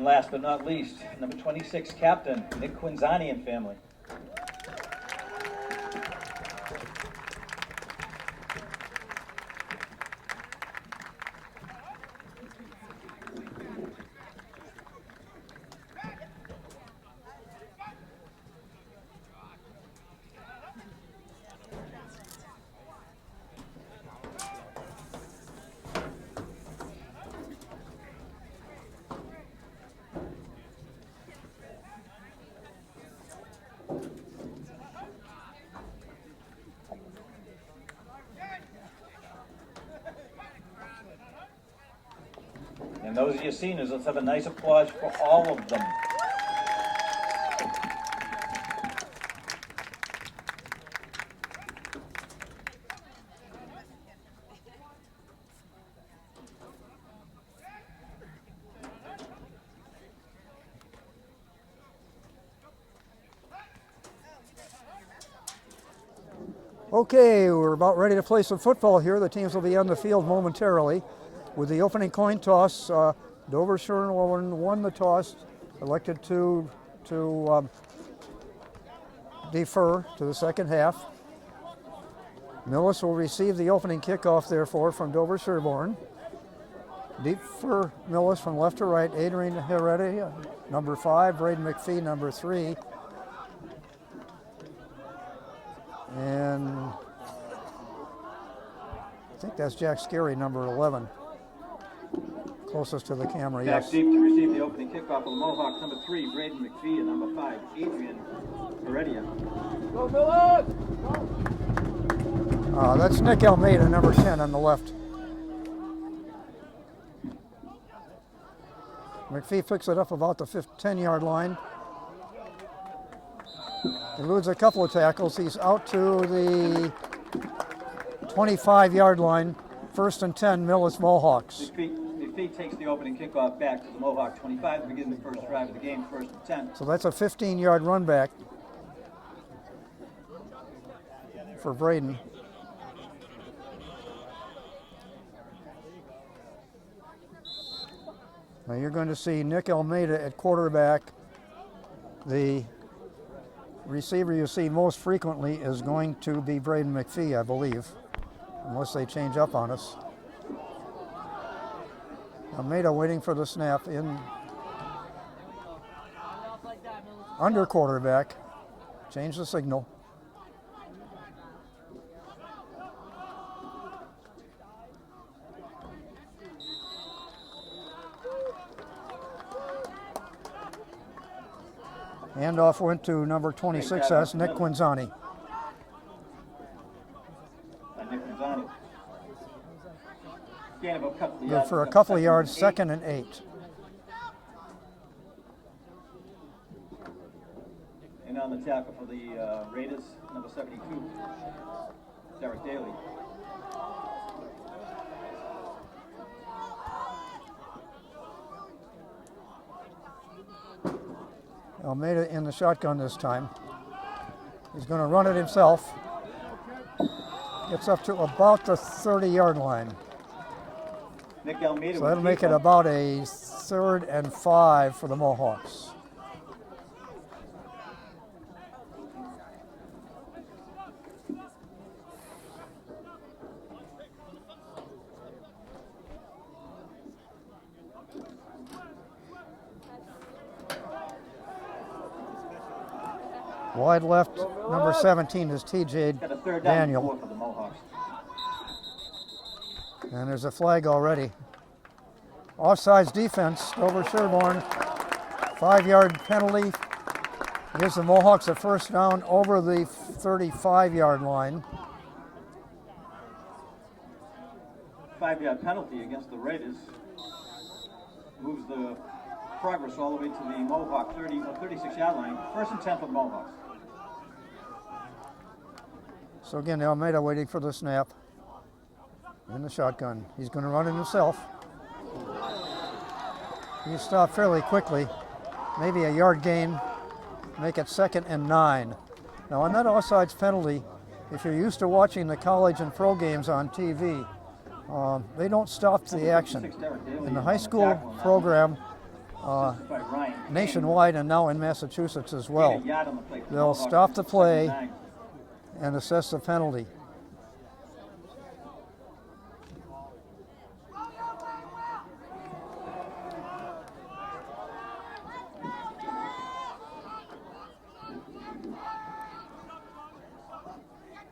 last but not least, number 26 captain, Nick Quinzani and family. And those of you seniors, let's have a nice applause for all of them. Okay, we're about ready to play some football here. The teams will be on the field momentarily. With the opening coin toss, Dover Sherborn won the toss, elected to defer to the second half. Millis will receive the opening kickoff, therefore, from Dover Sherborn. Deep for Millis from left to right, Adrian Heredia, number 5, Braden McPhee, number 3. And I think that's Jack Scarry, number 11. Closest to the camera, Back yes. deep to receive the opening kickoff of the Mohawks, number 3, Braden McPhee, and number 5, Adrian Heredia. Go, Phillips! That's Nick Almeida, number 10 on the left. McPhee picks it up about the 10-yard line. Eludes a couple of tackles. He's out to the 25-yard line. 1st and 10, Millis Mohawks. McPhee takes the opening kickoff back to the Mohawk 25 to begin the first drive of the game, 1st and 10. So that's a 15-yard run back for Braden. Now you're going to see Nick Almeida at quarterback. The receiver you see most frequently is going to be Braden McPhee, I believe, unless they change up on us. Almeida waiting for the snap in under quarterback. Change the signal. Handoff went to number 26, that's Nick Quinzani. Good for a couple of yards, 2nd and 8. And on the tackle for the Raiders, number 72, Derek Daly. Almeida in the shotgun this time. He's going to run it himself. Gets up to about the 30-yard line. Nick Almeida, so that'll make it about a 3rd and 5 for the Mohawks. Wide left, number 17 is T.J. Daniel. And there's a flag already. Offsides defense over Sherborn. 5-yard penalty gives the Mohawks a first down over the 35-yard line. 5-yard penalty against the Raiders moves the progress all the way to the Mohawk 36-yard line. 1st and 10 for the Mohawks. So again, Almeida waiting for the snap in the shotgun. He's going to run it himself. He stopped fairly quickly, maybe a yard gain, make it 2nd and 9. Now on that offsides penalty, if you're used to watching the college and pro games on TV, they don't stop the action. In the high school program, By Ryan. nationwide and now in Massachusetts as Gain well. a yard on the play for the They'll Mohawks. stop the play 2nd and 9. and assess the penalty.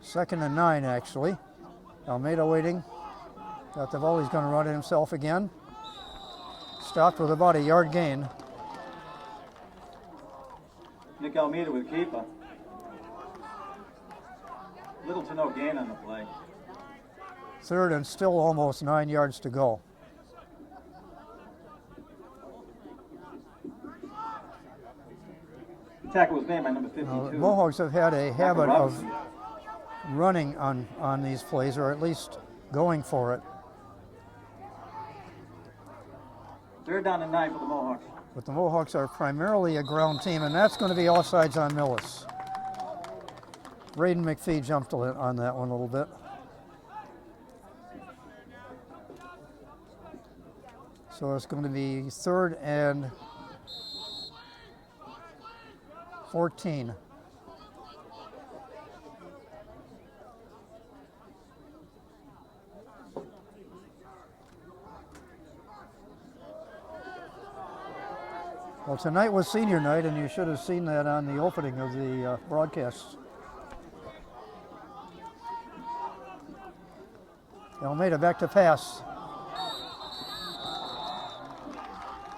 Second and 9, actually. Almeida waiting. Got the ball. He's going to run it himself again. Stopped with about a yard gain. Nick Almeida with keeper. Little to no gain on the play. Third and still almost 9 yards to go. Tackle was made by number 52. The Mohawks have had a habit of Robinson. running on these plays, or at least going for it. 3rd down and 9 for the Mohawks. But the Mohawks are primarily a ground team, and that's going to be offsides on Millis. Braden McPhee jumped on that one a little bit. So it's going to be 3rd and 14. Well, tonight was senior night, and you should have seen that on the opening of the broadcast. Almeida back to pass.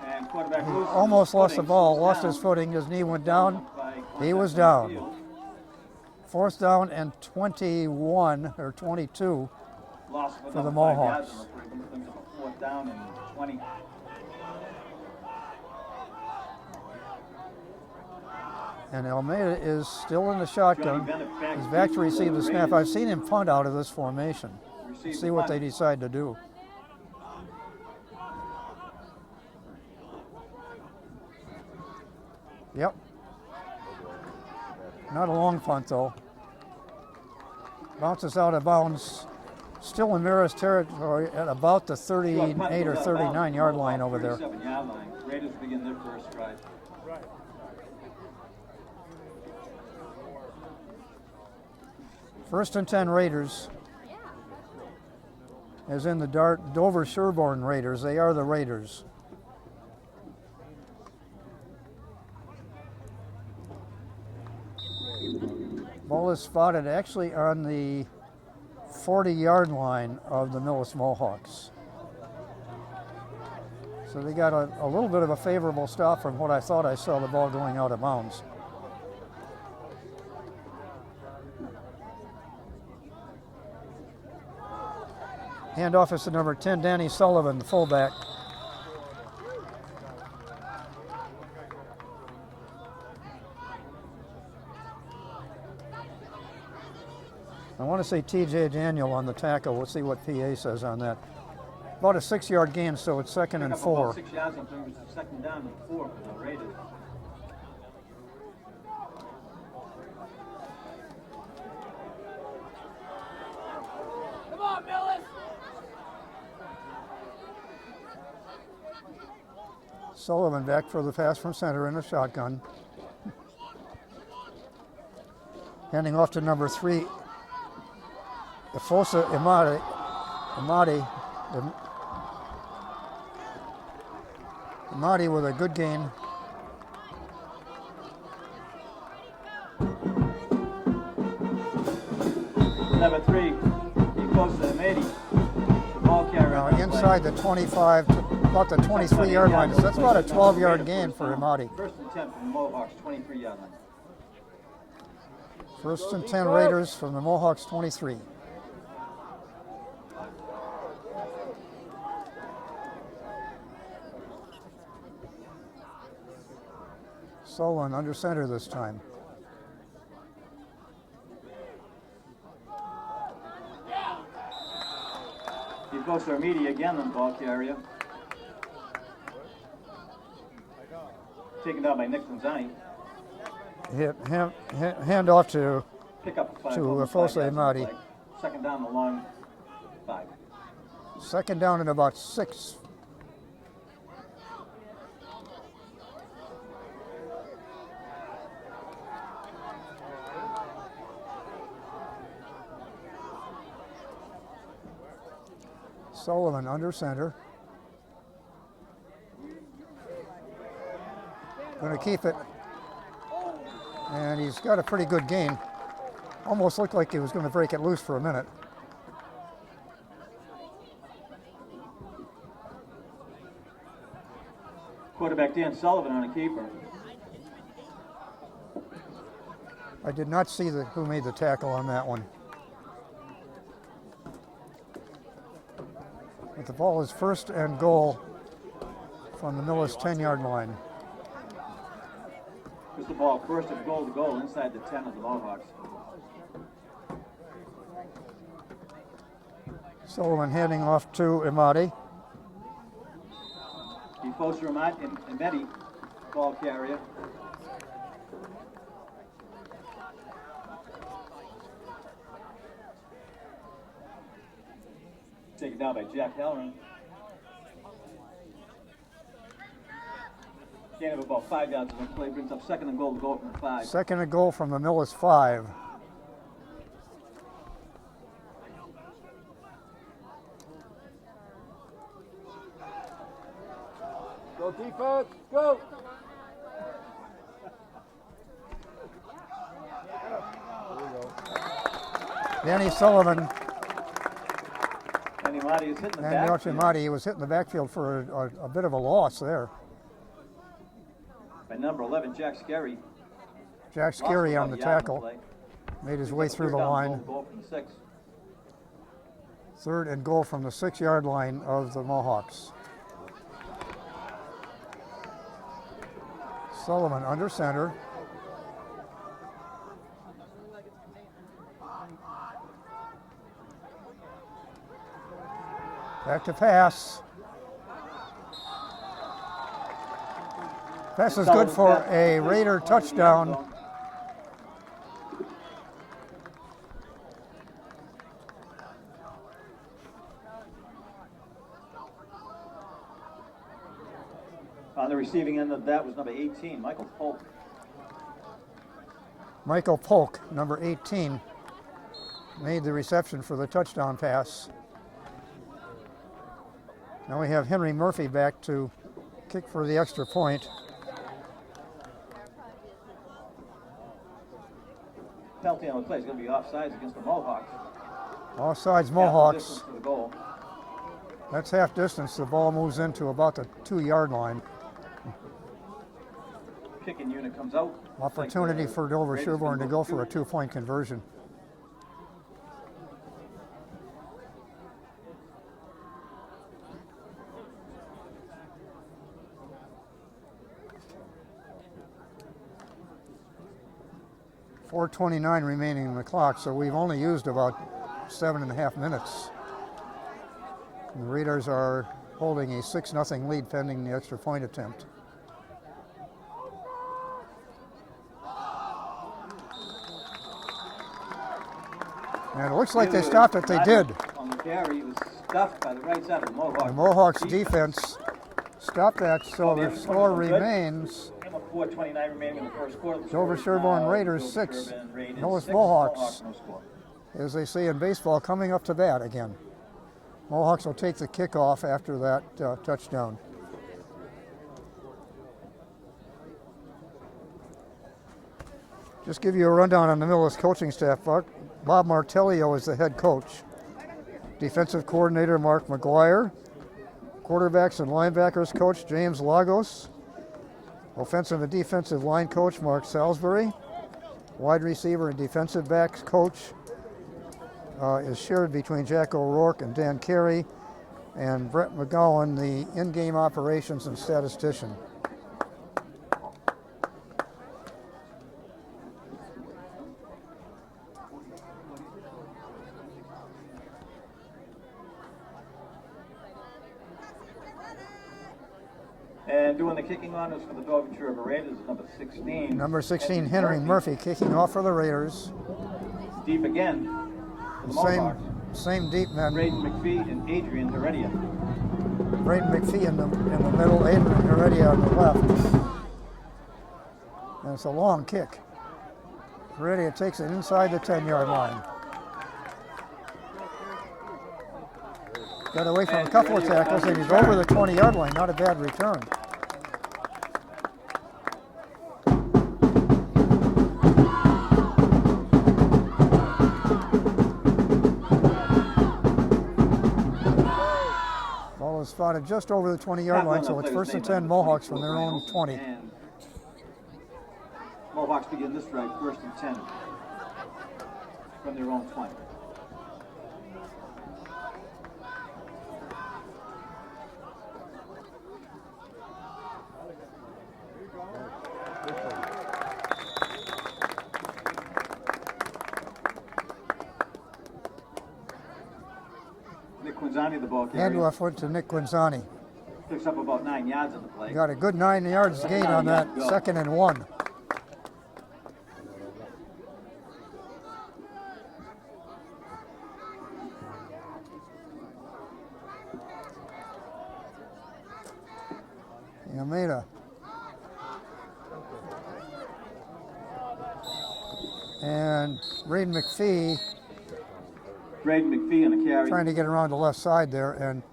And quarterback loses Almost his lost the footing, ball, so lost down. his footing, his knee went down. By He was contact on the down. field. 4th down and 21 or 22. Lost For the another 5 Mohawks. yards on the play. Brings them to the 4th down and 20. And Almeida is still in the shotgun. Johnny Bennett back He's back to receive the snap. Raiders. I've seen him punt out of this formation. Receives See the what they punt. decide to do. Yep. Not a long punt though. Bounces out of bounds. Still in Mira's territory at about the 38 or 39 yard line over there. 37-yard line. Raiders begin their first drive. First and 10 Raiders. As in the Dover Sherborn Raiders. They are the Raiders. Ball is spotted actually on the 40-yard line of the Millis Mohawks. So they got a little bit of a favorable stop from what I thought I saw the ball going out of bounds. Handoff is to number 10, Danny Sullivan, the fullback. I want to say TJ Daniel on the tackle. We'll see what PA says on that. About a 6-yard gain, so it's 2nd Pick and up 4. about 6 yards on third, 2nd down and 4 for the Raiders. Come on, Millis! Sullivan back for the pass from center in the shotgun. Handing off to number 3, Efosa Imadi with a good gain. Number 3, he goes to Amadi. Ball carrier. Now on the play. inside the 25 to about the 23-yard line. So that's about a 12-yard gain for Imadi. First and 10 from the Mohawks, 23-yard line. First and 10 Raiders from the Mohawks 23. Sullivan under center this time. He goes to Amadi again on the ball carrier. Taken down by Nick Lanzani. Hand off to Pick up 5. To almost Efosa 5 yards on the Amadi. play. 2nd down and long 5. 2nd down and about 6. Sullivan under center. Going to keep it. And he's got a pretty good gain. Almost looked like he was going to break it loose for a minute. Quarterback Dan Sullivan on a keeper. I did not see who made the tackle on that one. But the ball is first and goal from the Millis 10-yard line. Here's the ball first and goal to goal inside the 10 of the Mohawks. Sullivan handing off to Imadi. Defoser Imedi, ball carrier. Taken down by Jack Halloran. Gain of about 5 yards of the play brings up second and goal to go from the 5. Second and goal from the Millis 5. Go defense, go! Danny Sullivan And Imadi is hitting the and Yoshi backfield Imadi was hitting the backfield for a bit of a loss there. by number 11, Jack Scarry. Jack Scarry on the tackle. Made his way through the line. Goal from the 6. Third and goal from the 6-yard line of the Mohawks. Sullivan under center. Back to pass. Pass is good for a Raider touchdown. On the receiving end of that was number 18, Michael Polk. Michael Polk, number 18, made the reception for the touchdown pass. Now we have Henry Murphy back to kick for the extra point. Penalty on the play is going to be offsides against the Mohawks. Offsides Half Mohawks. the distance to the goal. That's half distance. The ball moves into about the 2-yard line. Kicking unit comes out. Opportunity Looks like for the Dover Raiders Sherborn to can go for a 2-point conversion. .429 remaining in the clock, so we've only used about 7.5 minutes. And the Raiders are holding a 6-0 lead pending the extra point attempt. And it looks like they stopped it. They did. On the carry, it was stuffed by the right side of the Mohawks. The Mohawks defense stopped that, so the score remains 4:29 remaining in the first quarter. The Dover score is Sherborn now Raiders Dover 6, Sherborn Raiders Millis 6, Mohawks. no score. As they say in baseball, coming up to bat again. Mohawks will take the kickoff after that touchdown. Just give you a rundown on the Millis coaching staff. Bob Martellio is the head coach. Defensive coordinator Mark McGuire. Quarterbacks and linebackers coach James Lagos. Offensive and defensive line coach Mark Salisbury. Wide receiver and defensive backs coach is shared between Jack O'Rourke and Dan Carey, and Brett McGowan, the in-game operations and statistician. And doing the kicking honors for the Dover Sherborn Raiders is number 16. Number 16, Henry Murphy, kicking off for the Raiders. Deep again for the Mohawks. Same deep men. Braden McPhee and Adrian Heredia. Braden McPhee in the middle, Adrian Heredia on the left. And it's a long kick. Heredia takes it inside the 10-yard line. Got away from a And couple of ready tackles, on and he's return. over the 20-yard line. Not a bad return. Ball is spotted just over the 20-yard line, so it's first and 10 Mohawks from their own 20. And Mohawks begin this drive first and 10 from their own 20. Nick Quinzani, the ball carrier, Handoff went to Nick Quinzani. picks up about 9 yards on the play. Got a good 9 yards gain on that second and 1. Yameda. And Braden McPhee Braden McPhee on the carry. trying to get around the left side there, and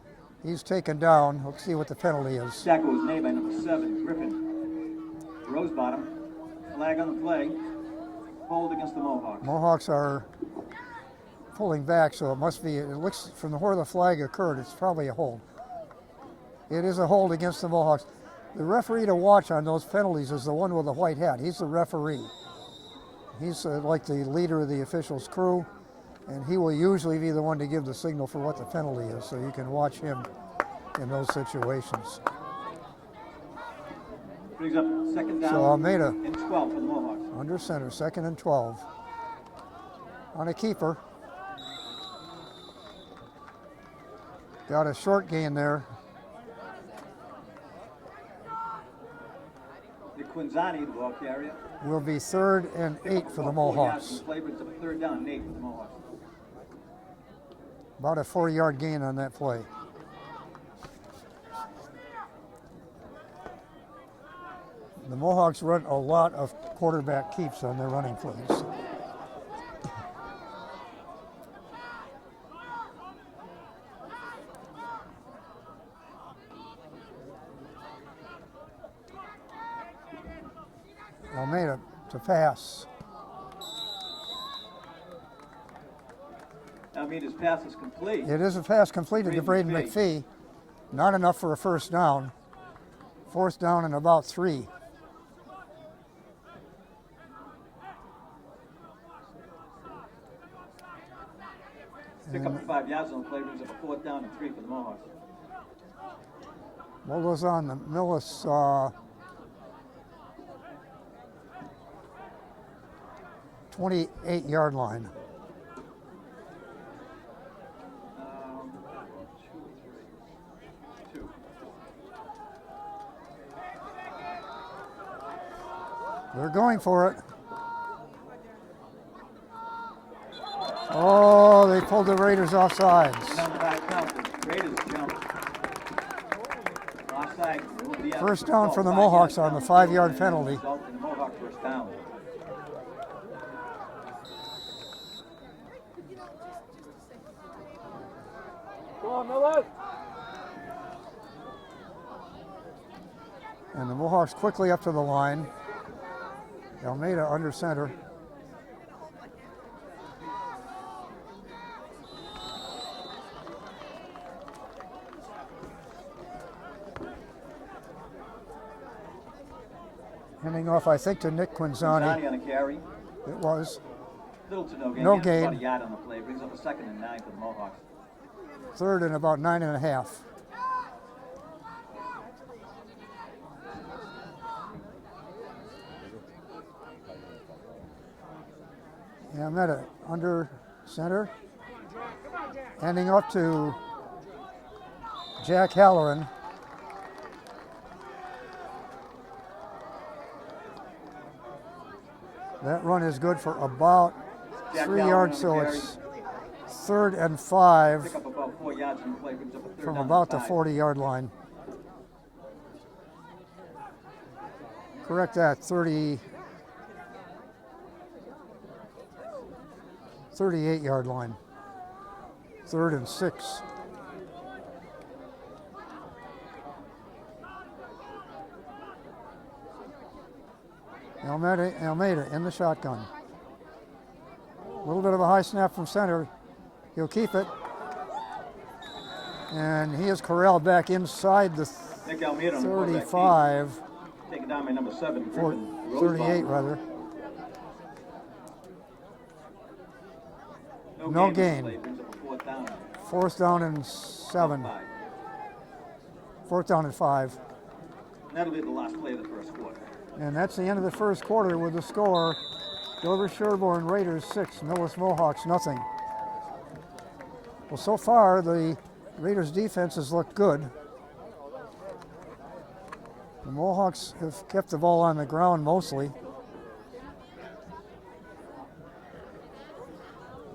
he's taken down. Let's see what the penalty is. Tackle was made by number 7, Griffin Rosebottom. Flag on the play. Hold against the Mohawks. Mohawks are pulling back, so it must be, it looks from where the flag occurred, it's probably a hold. It is a hold against the Mohawks. The referee to watch on those penalties is the one with the white hat. He's the referee. He's like the leader of the officials' crew, and he will usually be the one to give the signal for what the penalty is, so you can watch him in those situations. Brings up second down So Almeida and 12 for the Mohawks. under center, second and 12. On a keeper. Got a short gain there. Nick Quinzani, the ball carrier. Will be 3rd and 8 for the About 4 yards Mohawks. on the play, brings up a 3rd down and 8 for the Mohawks. About a 4-yard gain on that play. The Mohawks run a lot of quarterback keeps on their running plays. Almeida to pass. Almeida's pass is complete. It is a pass completed to Braden McPhee. Not enough for a first down. 4th down and about 3. Pick up 5 yards on the play, brings up a 4th down and 3 for the Mohawks. What goes on the Millis 28-yard line. Two. They're going for it. Oh, they pulled the Raiders off sides. Down the back count, the Raiders jump. Offside, it will be out. First down for the 5 Mohawks yards on the down. 5-yard penalty. Result in the Mohawk first down. Go on, Miller. And the Mohawks quickly up to the line. Almeida under center. Handing off, I think, to Nick Quinzani Quinzani. on a carry. It was. Little to no gain. No He has about gain. a yard on the play. Brings up a 2nd and 9 for the Mohawks. 3rd and about 9.5. Almeida under center. Handing off to Jack Halloran. That run is good for about Jack 3 Halloran yards, so on the it's 3rd and 5 Pick up about 4 yards on the play. Brings up a 3rd from down about the and 5. 40-yard line. Correct that, 38-yard line. 3rd and 6. Almeida in the shotgun. A little bit of a high snap from center. He'll keep it. And he is corralled back inside the Nick Almeida on the quarterback 35. Taken down by number 7, Or Griffin 38 Rosebottom. rather. No gain. Play brings up a 4th down. 4th down and 7. 5. 4th down and 5. And that'll be the last play of the first quarter. And that's the end of the first quarter with the score. Dover Sherborn Raiders 6, Millis Mohawks nothing. Well, so far the Raiders defense has looked good. The Mohawks have kept the ball on the ground mostly.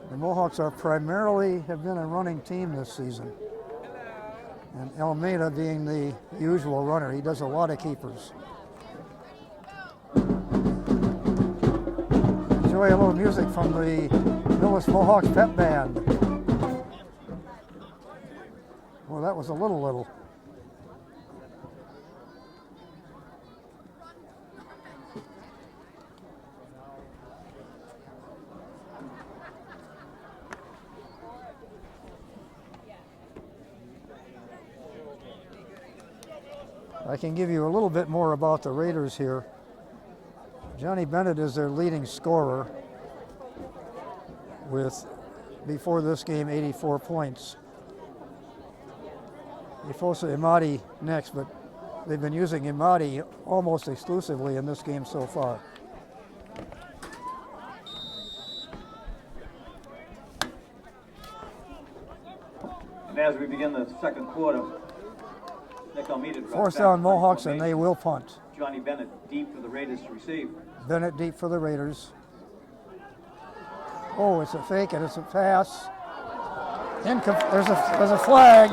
The Mohawks have been a running team this season. And Almeida being the usual runner, he does a lot of keepers. Enjoy a little music from the Millis Mohawks pep band. Well, that was a little. I can give you a little bit more about the Raiders here. Johnny Bennett is their leading scorer with, before this game, 84 points. Ifosa Imadi next, but they've been using Imadi almost exclusively in this game so far. And as we begin the second quarter, Nick Almeida drops 4th back down in Mohawks, and formation. they will punt. Johnny Bennett deep for the Raiders to receive. Bennett deep for the Raiders. Oh, it's a fake and it's a pass. There's a flag.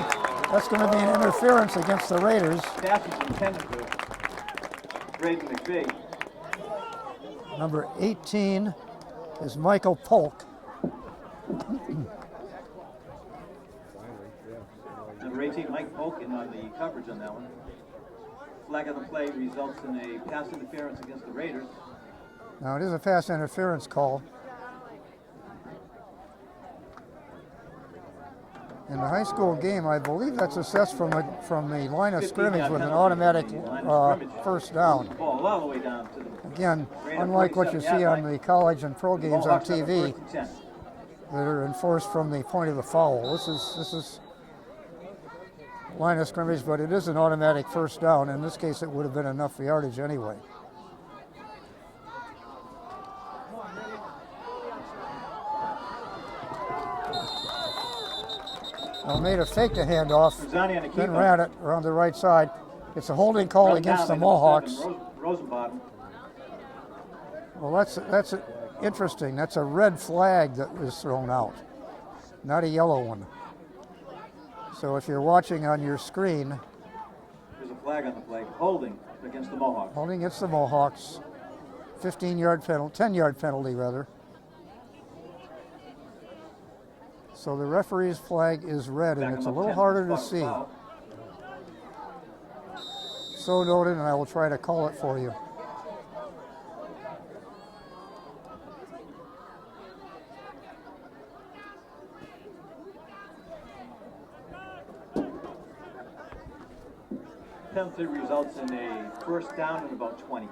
That's going to be an interference against the Raiders. Pass is intended for Braden McVeigh. Number 18 is Michael Polk. Number 18, Mike Polkin on the coverage on that one. Flag on the play results in a pass interference against the Raiders. Now it is a pass interference call. In the high school game, I believe that's assessed from the line of scrimmage with an automatic first down. Ball all the way down to the Again, Raider unlike what you 47 see on the college and pro games on Mohawks have a TV 1st and 10. that are enforced from the point of the foul. This is line of scrimmage, but it is an automatic first down. In this case, it would have been enough for yardage anyway. Almeida faked a handoff, Rosani on the then keeper. ran it around the right side. It's a holding call Run against the down by number Mohawks. 7, Rosenbottom. Well, that's interesting. That's a red flag that was thrown out, not a yellow one. So if you're watching on your screen, There's a flag on the play. Holding against the Mohawks. holding against the Mohawks, 10-yard penalty rather. So the referee's flag is red, and Back it's on a the little 10, harder to foul. see. So noted, and I will try to call it for you. Penalty results in a first down and about 20.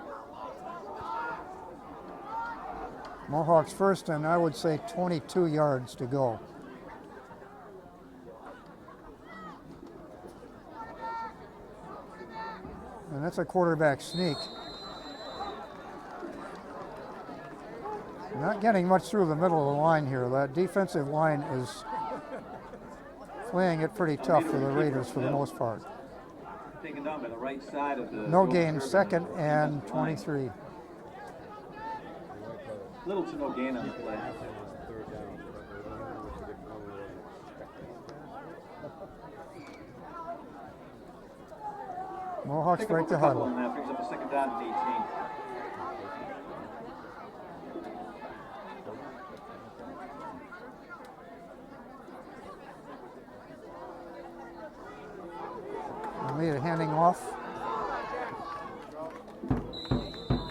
Mohawks first, and I would say 22 yards to go. And that's a quarterback sneak. Not getting much through the middle of the line here. That defensive line is playing it pretty tough for the Raiders for the most part. Taken down by the right side of the... No gain, 2nd and 23. Little to no gain on the play. Mohawks Pick break up the a couple huddle. and that brings up a 2nd down and 18. Almeida handing off.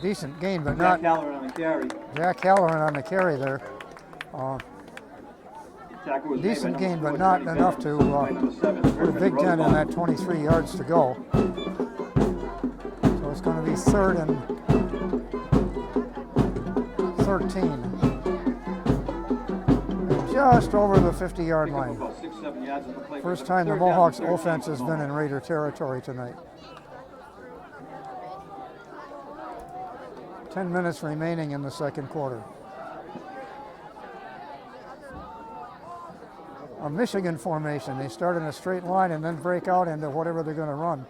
decent gain, but Jack not Halloran on the carry. Jack Halloran on the carry there. Tackle was made by Decent number gain, but 4, not Johnny enough Bennett. to By number 7, put a Griffin Big Ten in Rosenbaum. that 23 yards to go. So it's going to be 3rd and 13. And just over the 50-yard Pick up line. about 6-7 yards on the play. First time the Third down and Mohawks 13 offense for has the been in Mohawks. Raider territory tonight. 10 minutes remaining in the second quarter. A Michigan formation. They start in a straight line and then break out into whatever they're going to run.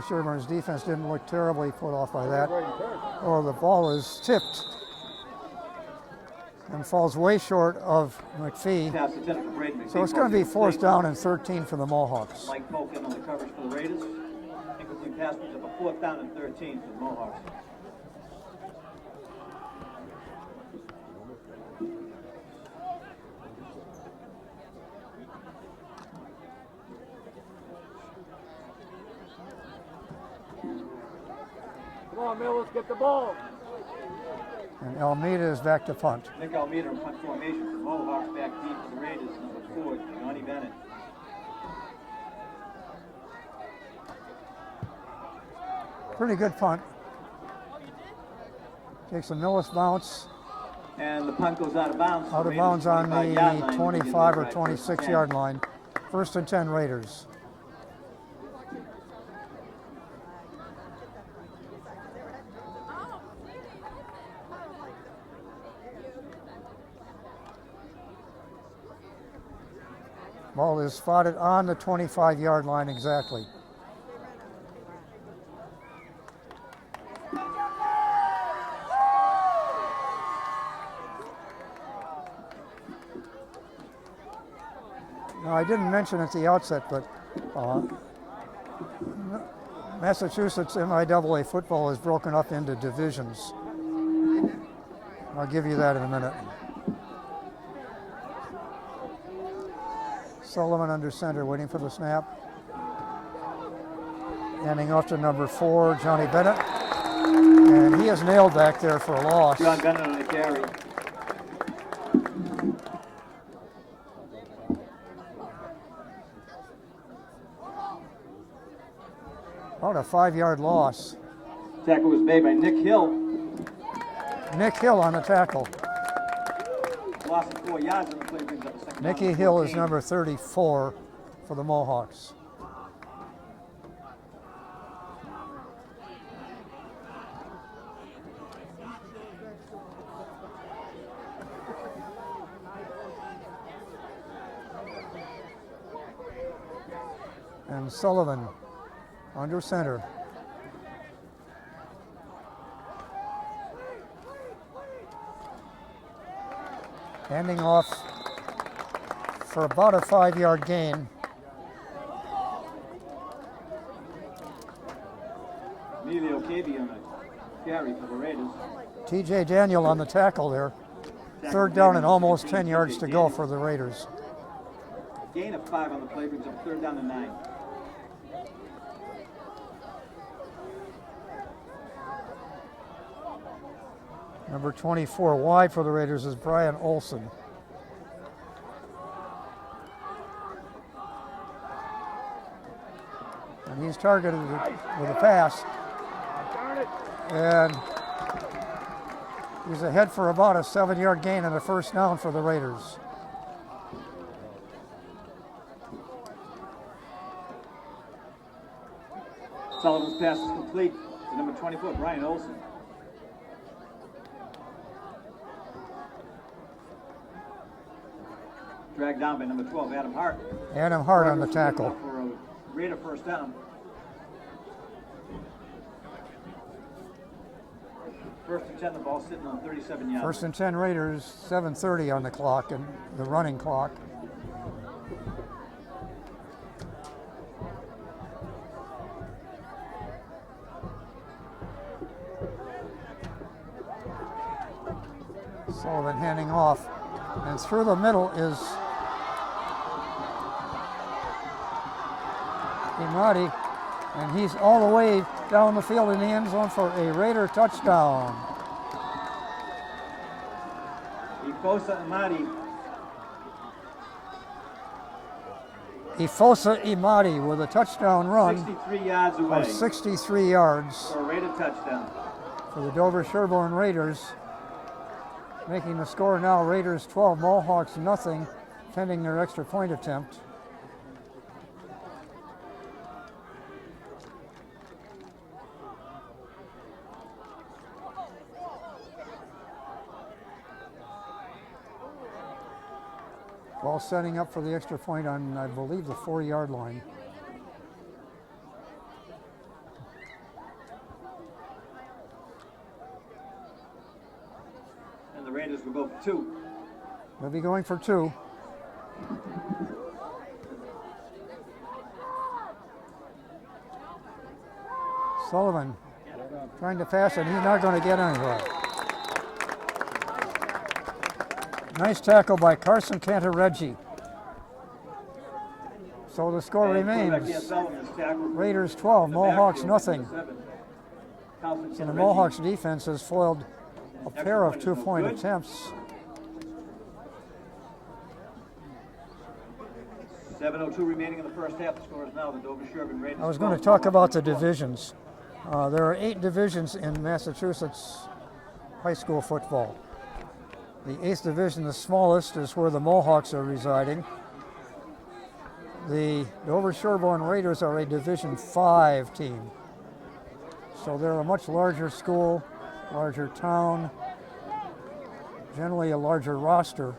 Sherborn's defense didn't look terribly put off by that. Oh, the ball is tipped and falls way short of McPhee. Pass intended for Braden McPhee. So it's going to be Falls 4th down and 13 for the Mohawks. Mike Polk in on the coverage for the Raiders. Incomplete pass was up a 4th down and 13 for the Mohawks. Come on, Millis, get the ball. And Almeida is back to punt. Nick Almeida in punt formation for the Mohawks, back deep for the Raiders, number 4, Johnny Bennett. Pretty good punt. Takes a Millis bounce And the punt goes out of bounds. out of Raiders bounds on 25-yard the line. 25 or Inside 26 first and yard 10. line. 1st and 10 Raiders. Ball is spotted on the 25-yard line exactly. Now, I didn't mention at the outset, but Massachusetts MIAA football is broken up into divisions. I'll give you that in a minute. Sullivan under center, waiting for the snap. Handing off to number 4, Johnny Bennett. And he is nailed back there for a loss. John Bennett on the carry. About a 5-yard loss. Tackle was made by Nick Hill. Nick Hill on the tackle. Loss of 4 yards on the play brings up a second down Nicky and Hill is 14. number 34 for the Mohawks. And Sullivan under center. Handing off for about a 5-yard gain. Emilio Cavey on the carry for the Raiders. TJ Daniel on the tackle there. 3rd down and almost 10 yards to go for the Raiders. Gain of 5 on the play brings up 3rd down and 9. Number 24 wide for the Raiders is Brian Olson. And he's targeted with a pass. And he's ahead for about a 7-yard gain and a 1st down for the Raiders. Sullivan's pass is complete to number 24, Brian Olson. Dragged down by number 12, Adam Hart. Adam Hart on the tackle. For a Raider 1st down. 1st and 10, the ball sitting on 37 yards. 1st and 10 Raiders, 7:30 on the clock and the running clock. Sullivan handing off, and through the middle is Imadi, and he's all the way down the field in the end zone for a Raider touchdown. Ifosa Imadi with a touchdown run 63 yards away. of 63 yards For a Raider touchdown. for the Dover Sherborn Raiders. Making the score now Raiders 12, Mohawks nothing, pending their extra point attempt. Ball setting up for the extra point on, I believe, the 4-yard line. And the Raiders will go for 2. They'll be going for 2. Sullivan trying to pass it. He's not going to get anywhere. Nice tackle by Carson Cantareggi. So the score remains Raiders 12, Mohawks nothing. So the Mohawks defense has foiled a pair of 2-point attempts. 7:02 remaining in the first half. The score is now the Dover Sherborn Raiders. I was going to talk about the divisions. There are 8 divisions in Massachusetts high school football. The 8th division, the smallest, is where the Mohawks are residing. The Dover Sherborn Raiders are a Division 5 team. So they're a much larger school, larger town, generally a larger roster.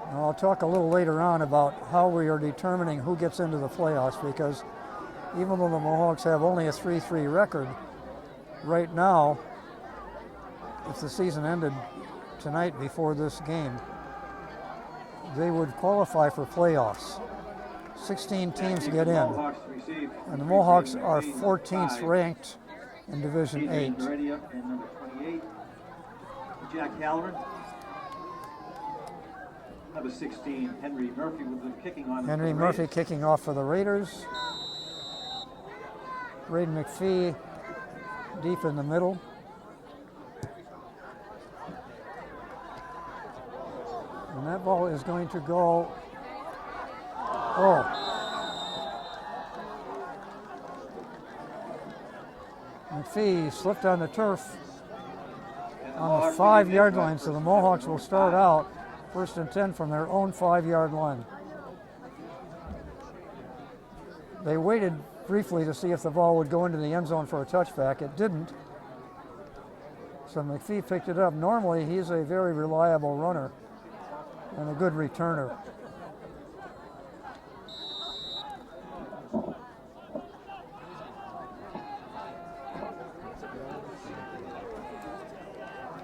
And I'll talk a little later on about how we are determining who gets into the playoffs, because even though the Mohawks have only a 3-3 record, right now, if the season ended tonight before this game, they would qualify for playoffs. 16 teams get in, and the Mohawks are 14th ranked in Division 8. And number 28, Jack Halloran. Number 16, Henry Murphy with the kicking on. Henry Murphy kicking off for the Raiders. Braden McPhee deep in the middle. And that ball is going to go, McPhee slipped on the turf on the 5-yard line, so the Mohawks will start out 1st and 10 from their own 5-yard line. They waited briefly to see if the ball would go into the end zone for a touchback. It didn't. So McPhee picked it up. Normally, he's a very reliable runner and a good returner.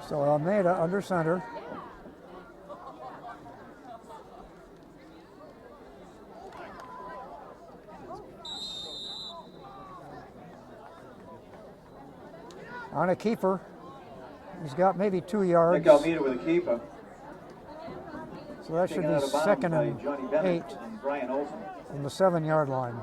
So Almeida under center. On a keeper. He's got maybe 2 yards. Nick Almeida with a keeper. So that should be 2nd and 8 and Brian Olsen. from the 7-yard line.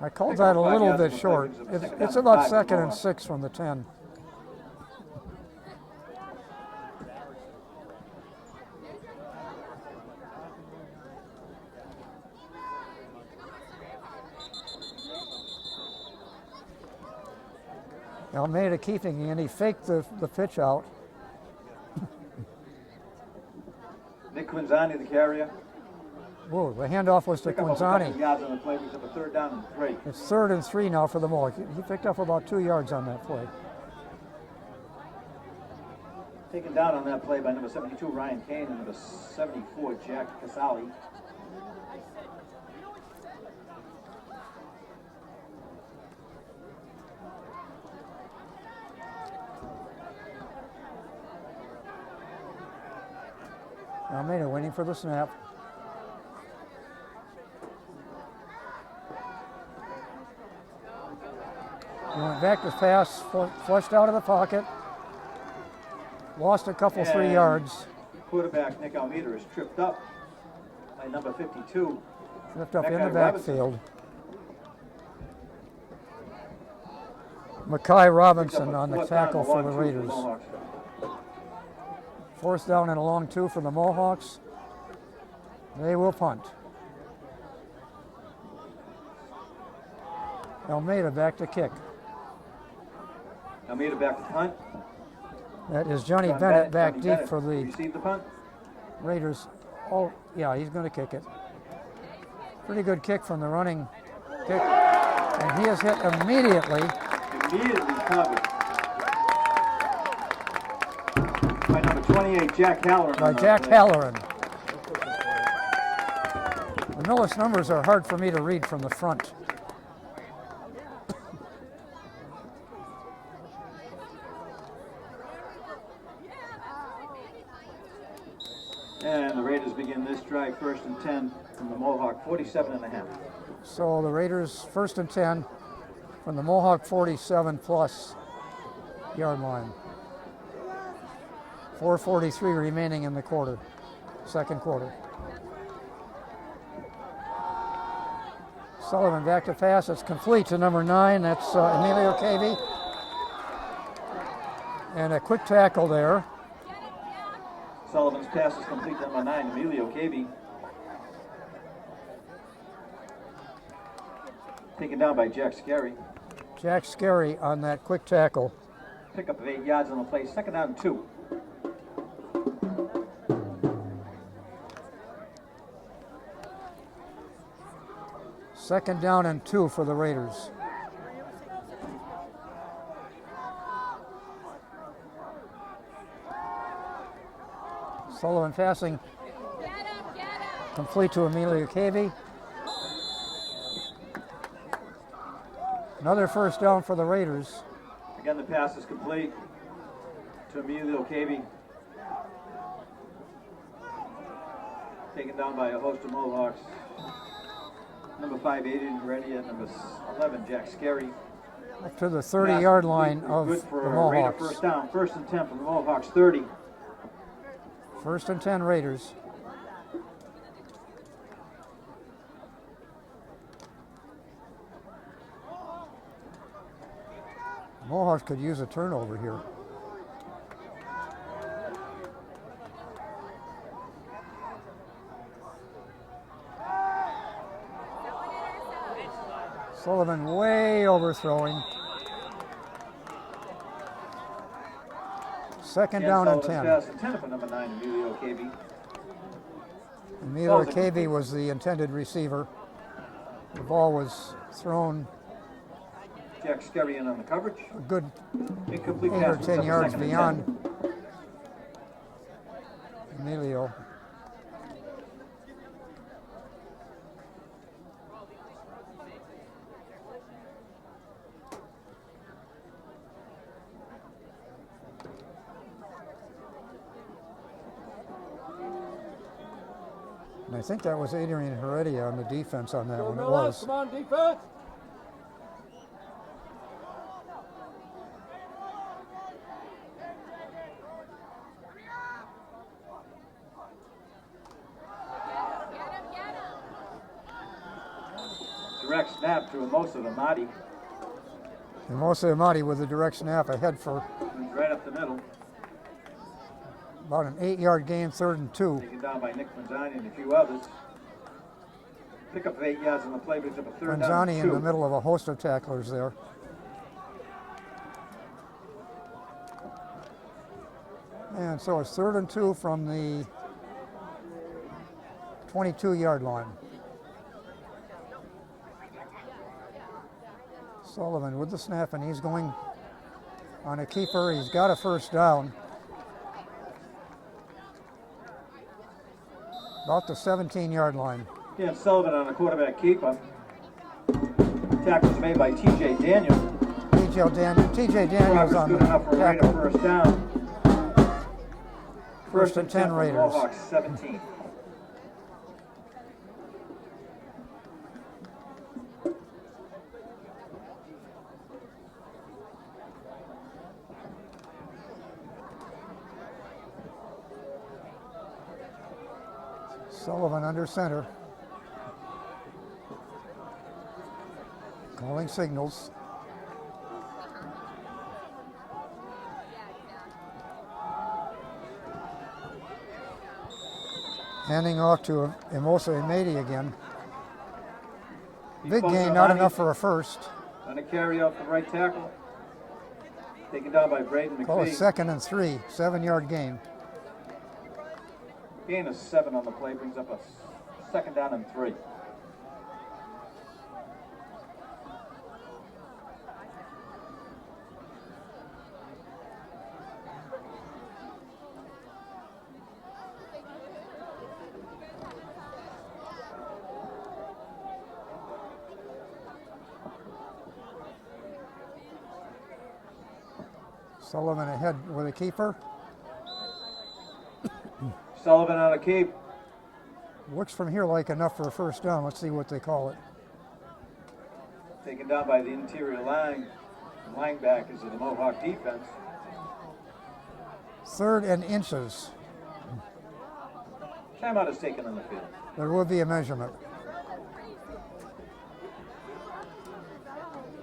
I called that a little bit short. It's about 2nd and 6 from the 10. Almeida keeping, and he faked the pitch out. Nick Quinzani, the carrier. Whoa, the handoff was to Pick up a couple Quinzani. yards on the play. It's a 3rd down and 3. It's 3rd and 3 now for the Mohawks. He picked up about 2 yards on that play. Taken down on that play by number 72, Ryan Kane, and number 74, Jack Casali. Almeida waiting for the snap. back to pass, flushed out of the pocket. Lost a couple, 3 And yards. Quarterback Nick Almeida is tripped up by number 52. Tripped up That in guy the Robinson. backfield. Mackay Robinson Picks up a on the fourth down, tackle a for long the two Raiders. Mohawks. 4th down and a long 2 for the Mohawks. They will punt. Almeida back to kick. Almeida back to punt. That is Johnny John Bennett back Johnny deep Bennett for the received the punt. Raiders. Oh, yeah, he's going to kick it. Pretty good kick from the running kick. And he is hit immediately. Immediately covered by number 28, Jack Halloran. By Jack Halloran. The Millis numbers are hard for me to read from the front. And the Raiders begin this drive 1st and 10 from the Mohawk 47.5. So the Raiders 1st and 10 from the Mohawk 47+ yard line. 4:43 remaining in the quarter, second quarter. Sullivan back to pass. It's complete to number 9. That's Emilio Cavey. And a quick tackle there. Sullivan's pass is complete to number 9, Emilio Cavey. Taken down by Jack Scarry. Jack Scarry on that quick tackle. Pickup of 8 yards on the play, 2nd down and 2. Second down and 2 for the Raiders. Sullivan passing complete to Emilio Cavey. Another 1st down for the Raiders. Again, the pass is complete to Emilio Cavey. Taken down by a host of Mohawks. Number 5, Aiden Heredia. Number 11, Jack Scarry. Up to the 30-yard line of Good the for a Raider Mohawks. 1st down, 1st and 10 from the Mohawks 30. 1st and 10 Raiders. Mohawks could use a turnover here. Sullivan way overthrowing. 2nd down and 10. Pass intended for number 9, Emilio Cavey. Emilio Cavey was the intended receiver. The ball was thrown Jack Scarry in on the coverage. a good Incomplete 8 or pass. 10 yards 2nd and beyond Emilio. And I think that was Adrian Heredia on the defense on that one. It was. Come on, defense. Direct snap to Amosa Amadi. And Mosa Amadi with the direct snap ahead for Right up the middle. about an 8-yard gain, 3rd and 2. Taken down by Nick Manzani and a few others. Pickup of 8 yards on the play, brings up a 3rd down Manzani and in 2. the middle of a host of tacklers there. And so it's 3rd and 2 from the 22-yard line. Sullivan with the snap, and he's going on a keeper. He's got a 1st down. About the 17-yard line. Yeah, Sullivan on a quarterback keeper. Tackles made by T.J. Daniel. T.J. Daniels Progress on the good enough for a Raider tackle. 1st down. 1st and 10 for Raiders. Mohawks 17. Sullivan under center. Calling signals. Handing off to Emosa Imedi again. Big gain, not enough for a first. On a carry off the right tackle. Taken down by Braden Call it McPhee. 2nd and 3, 7-yard gain. Gain of 7 on the play brings up a 2nd down and 3. Sullivan ahead with a keeper. Sullivan on a keep. Looks from here like enough for a first down. Let's see what they call it. Taken down by the interior line. Linebackers of the Mohawk defense. 3rd and inches. Timeout is taken on the field. There will be a measurement.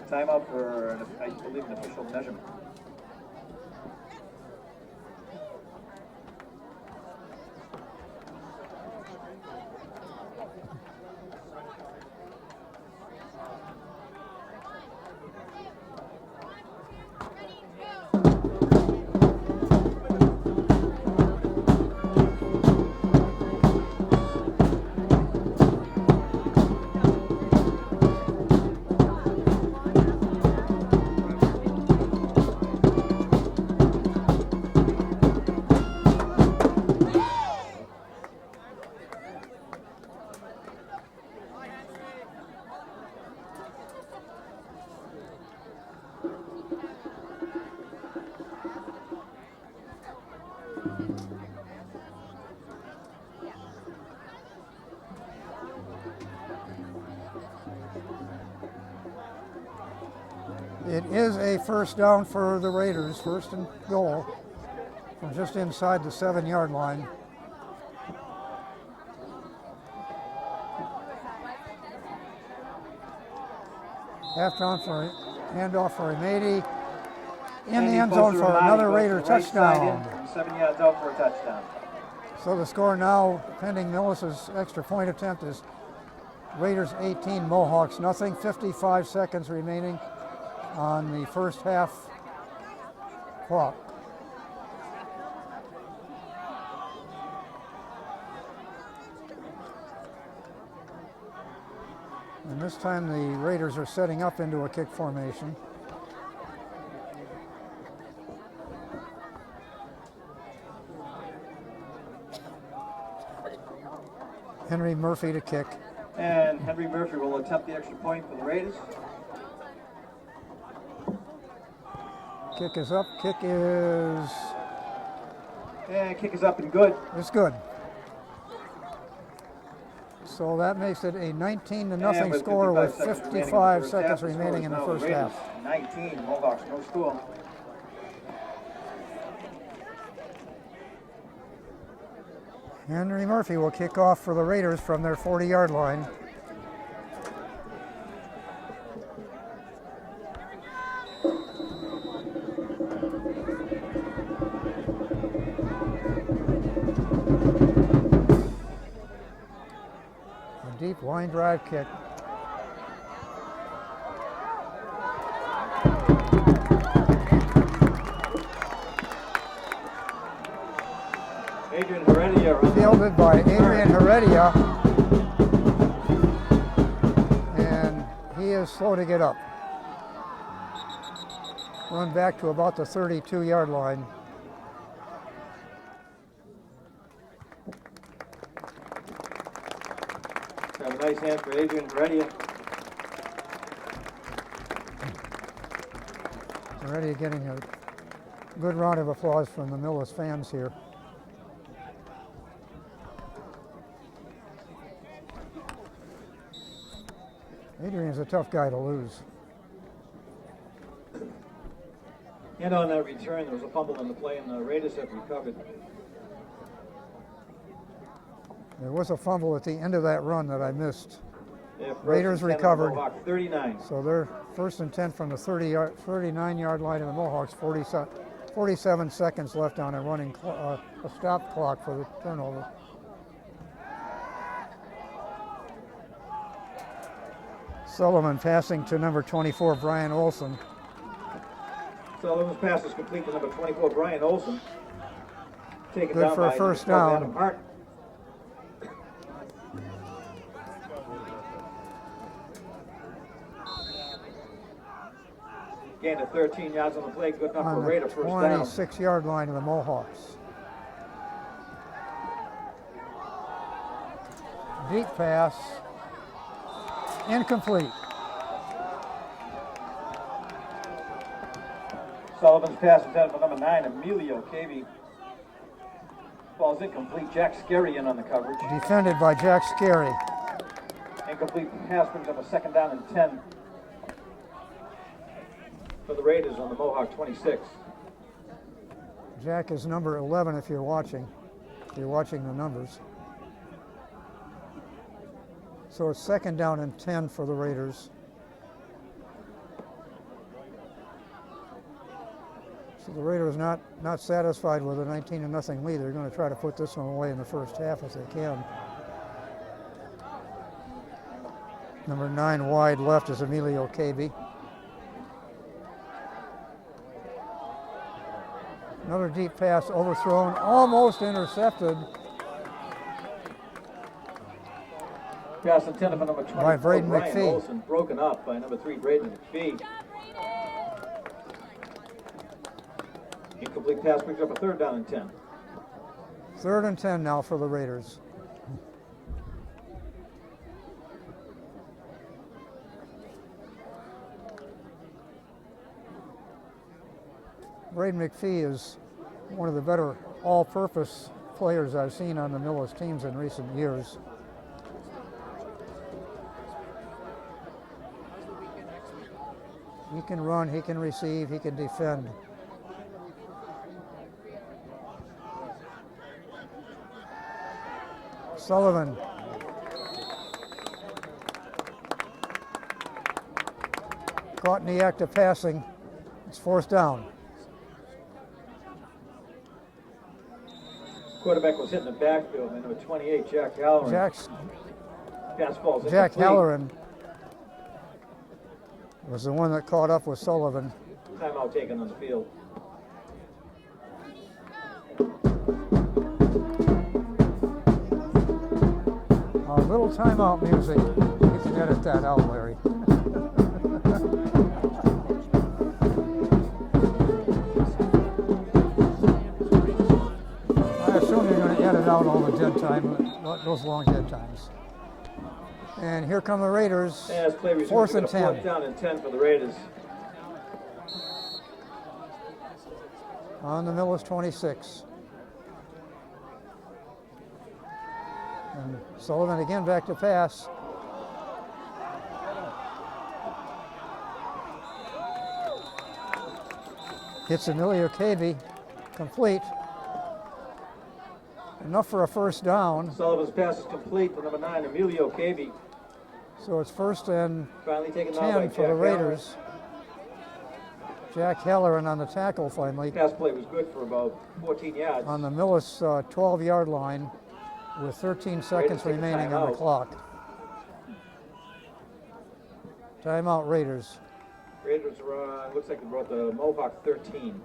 Timeout for, I believe, an official measurement. It is a first down for the Raiders, 1st and goal from just inside the 7-yard line. Half down for handoff for Imedi. In the end zone for another Raider touchdown. 7 yards out for a touchdown. So the score now, pending Millis's extra point attempt, is Raiders 18, Mohawks nothing. 55 seconds remaining on the first half clock. And this time the Raiders are setting up into a kick formation. Henry Murphy to kick. And Henry Murphy will attempt the extra point for the Raiders. Kick is up, kick is... And kick is up and good. It's good. So that makes it a 19-0 And with score with 55 seconds seconds remaining remaining in the score first is now half. Raiders 19, Mohawks no score. Henry Murphy will kick off for the Raiders from their 40-yard line. A deep line drive kick. Adrian Heredia. Fielded by Adrian Heredia. And he is slow to get up. Run back to about the 32-yard line. Have a nice hand for Adrian Heredia. Heredia getting a good round of applause from the Millis fans here. Adrian's a tough guy to lose. And on that return, there was a fumble in the play, and the Raiders have recovered. There was a fumble at the end of that run that I missed. Yeah, first Raiders and 10 recovered. Mohawk 39. So they're first and 10 from the 39-yard line of the Mohawks. 47 seconds left on a running a stop clock for the turnover. Sullivan passing to number 24, Brian Olson. Sullivan's pass is complete to number 24, Brian Olson. Taken Good down for a by first number 12, down. Adam Hart. Gain of 13 yards on the play. Good enough for On a the Raider first down. 26-yard line of the Mohawks. Deep pass. Incomplete. Sullivan's pass intended for number 9, Emilio Cavey. Ball's incomplete. Jack Scarry in on the coverage. Defended by Jack Scarry. Incomplete pass brings up a second down and 10 for the Raiders on the Mohawk 26. Jack is number 11 if you're watching the numbers. So it's second down and 10 for the Raiders. So the Raiders not satisfied with a 19-0 lead. They're going to try to put this one away in the first half if they can. Number 9 wide left is Emilio Cavey. Another deep pass overthrown, almost intercepted Pass intended for number 24, by Braden Brian McPhee. Olson, broken up by number 3, Braden McPhee. Incomplete pass brings up a third down and 10. Third and 10 now for the Raiders. Braden McPhee is one of the better all-purpose players I've seen on the Millis teams in recent years. He can run, he can receive, he can defend. Sullivan. Caught in the act of passing. It's fourth down. Quarterback was hit in the backfield by number 28, Jack Halloran. Pass ball's Jack incomplete. Halloran was the one that caught up with Sullivan. Timeout taken on the field. A little timeout music. You can edit that out, Larry. I assume you're going to edit out all the dead time, those long dead times. And here come the Raiders. And play resumed. Fourth We and got a 10. Fourth down and 10 for the Raiders. On the Millis 26. And Sullivan again back to pass. Hits Emilio Cavey, complete. Enough for a first down. Sullivan's pass is complete to number 9, Emilio Cavey. So it's first and Finally taken down by 10 Jack for the Halloran. Raiders. Jack Halloran on the tackle finally. Pass play was good for about 14 yards. On the Millis 12-yard line with 13 seconds take a remaining on the timeout. clock. Timeout Raiders. Raiders are, looks like they brought the Mohawk 13.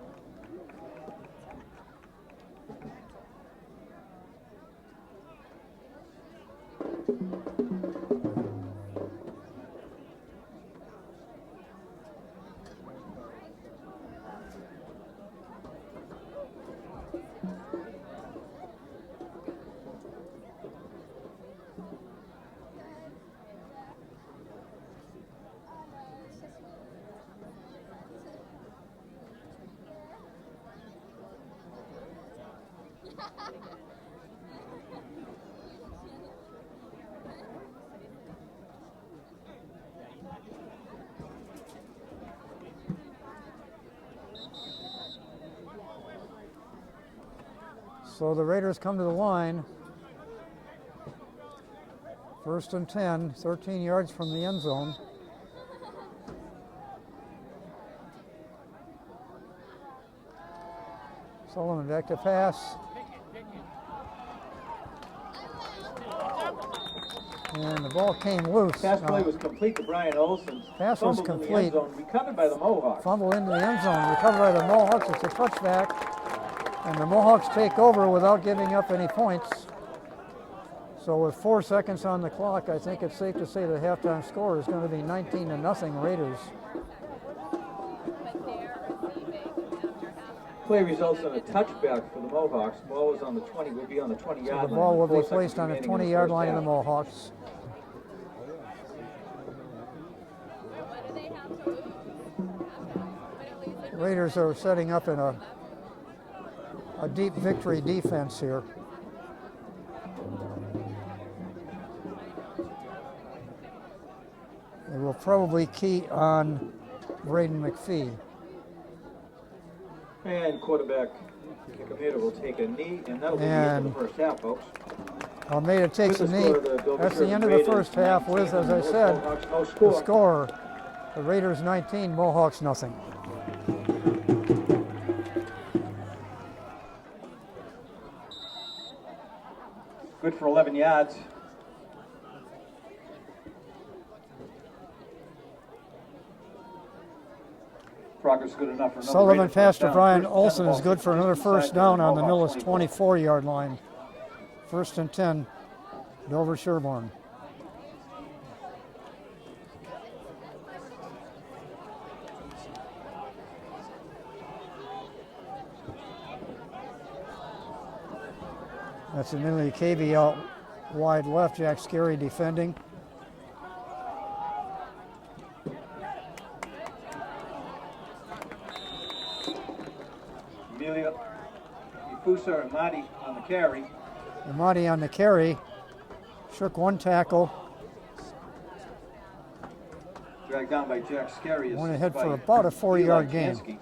So the Raiders come to the line. First and 10, 13 yards from the end zone. Sullivan back to pass. And the ball came loose. Pass play was complete to Brian Olson. Pass was Fumbled in the complete. end zone, recovered by the Mohawks. Fumble into the end zone, recovered by the Mohawks. It's a touchback. And the Mohawks take over without giving up any points. So with 4 seconds on the clock, I think it's safe to say the halftime score is going to be 19-0 Raiders. Play results in a touchback for the Mohawks. Ball was on the 20, will be on the 20-yard line. The ball will be 4 seconds placed on the remaining in 20-yard first line of the half. Mohawks. Raiders are setting up in a deep victory defense here. They will probably key on Braden McPhee. And quarterback Kikamita will take a knee, and that'll be the end of the first half, folks. Almeida takes a With the knee. score, the Dover That's the end of the Raiders first half 19 with, as and I the said, Mohawks no the score. score, the Raiders 19, Mohawks nothing. Good for 11 yards. Progress good enough for another Sullivan Raiders pass first to down. Brian First and 10, Olson is ball good for another inside first the down on the Mohawks Millis 24. 24-yard line. First and 10, Dover Sherborn. That's Emilio Cavey out wide left, Jack Scarry defending. Emilio Ifusa and Marty on the carry. Amati on the carry, shook one tackle, Dragged down by Jack Scarry. went ahead by for about a 4-yard Eli gain. Kansky.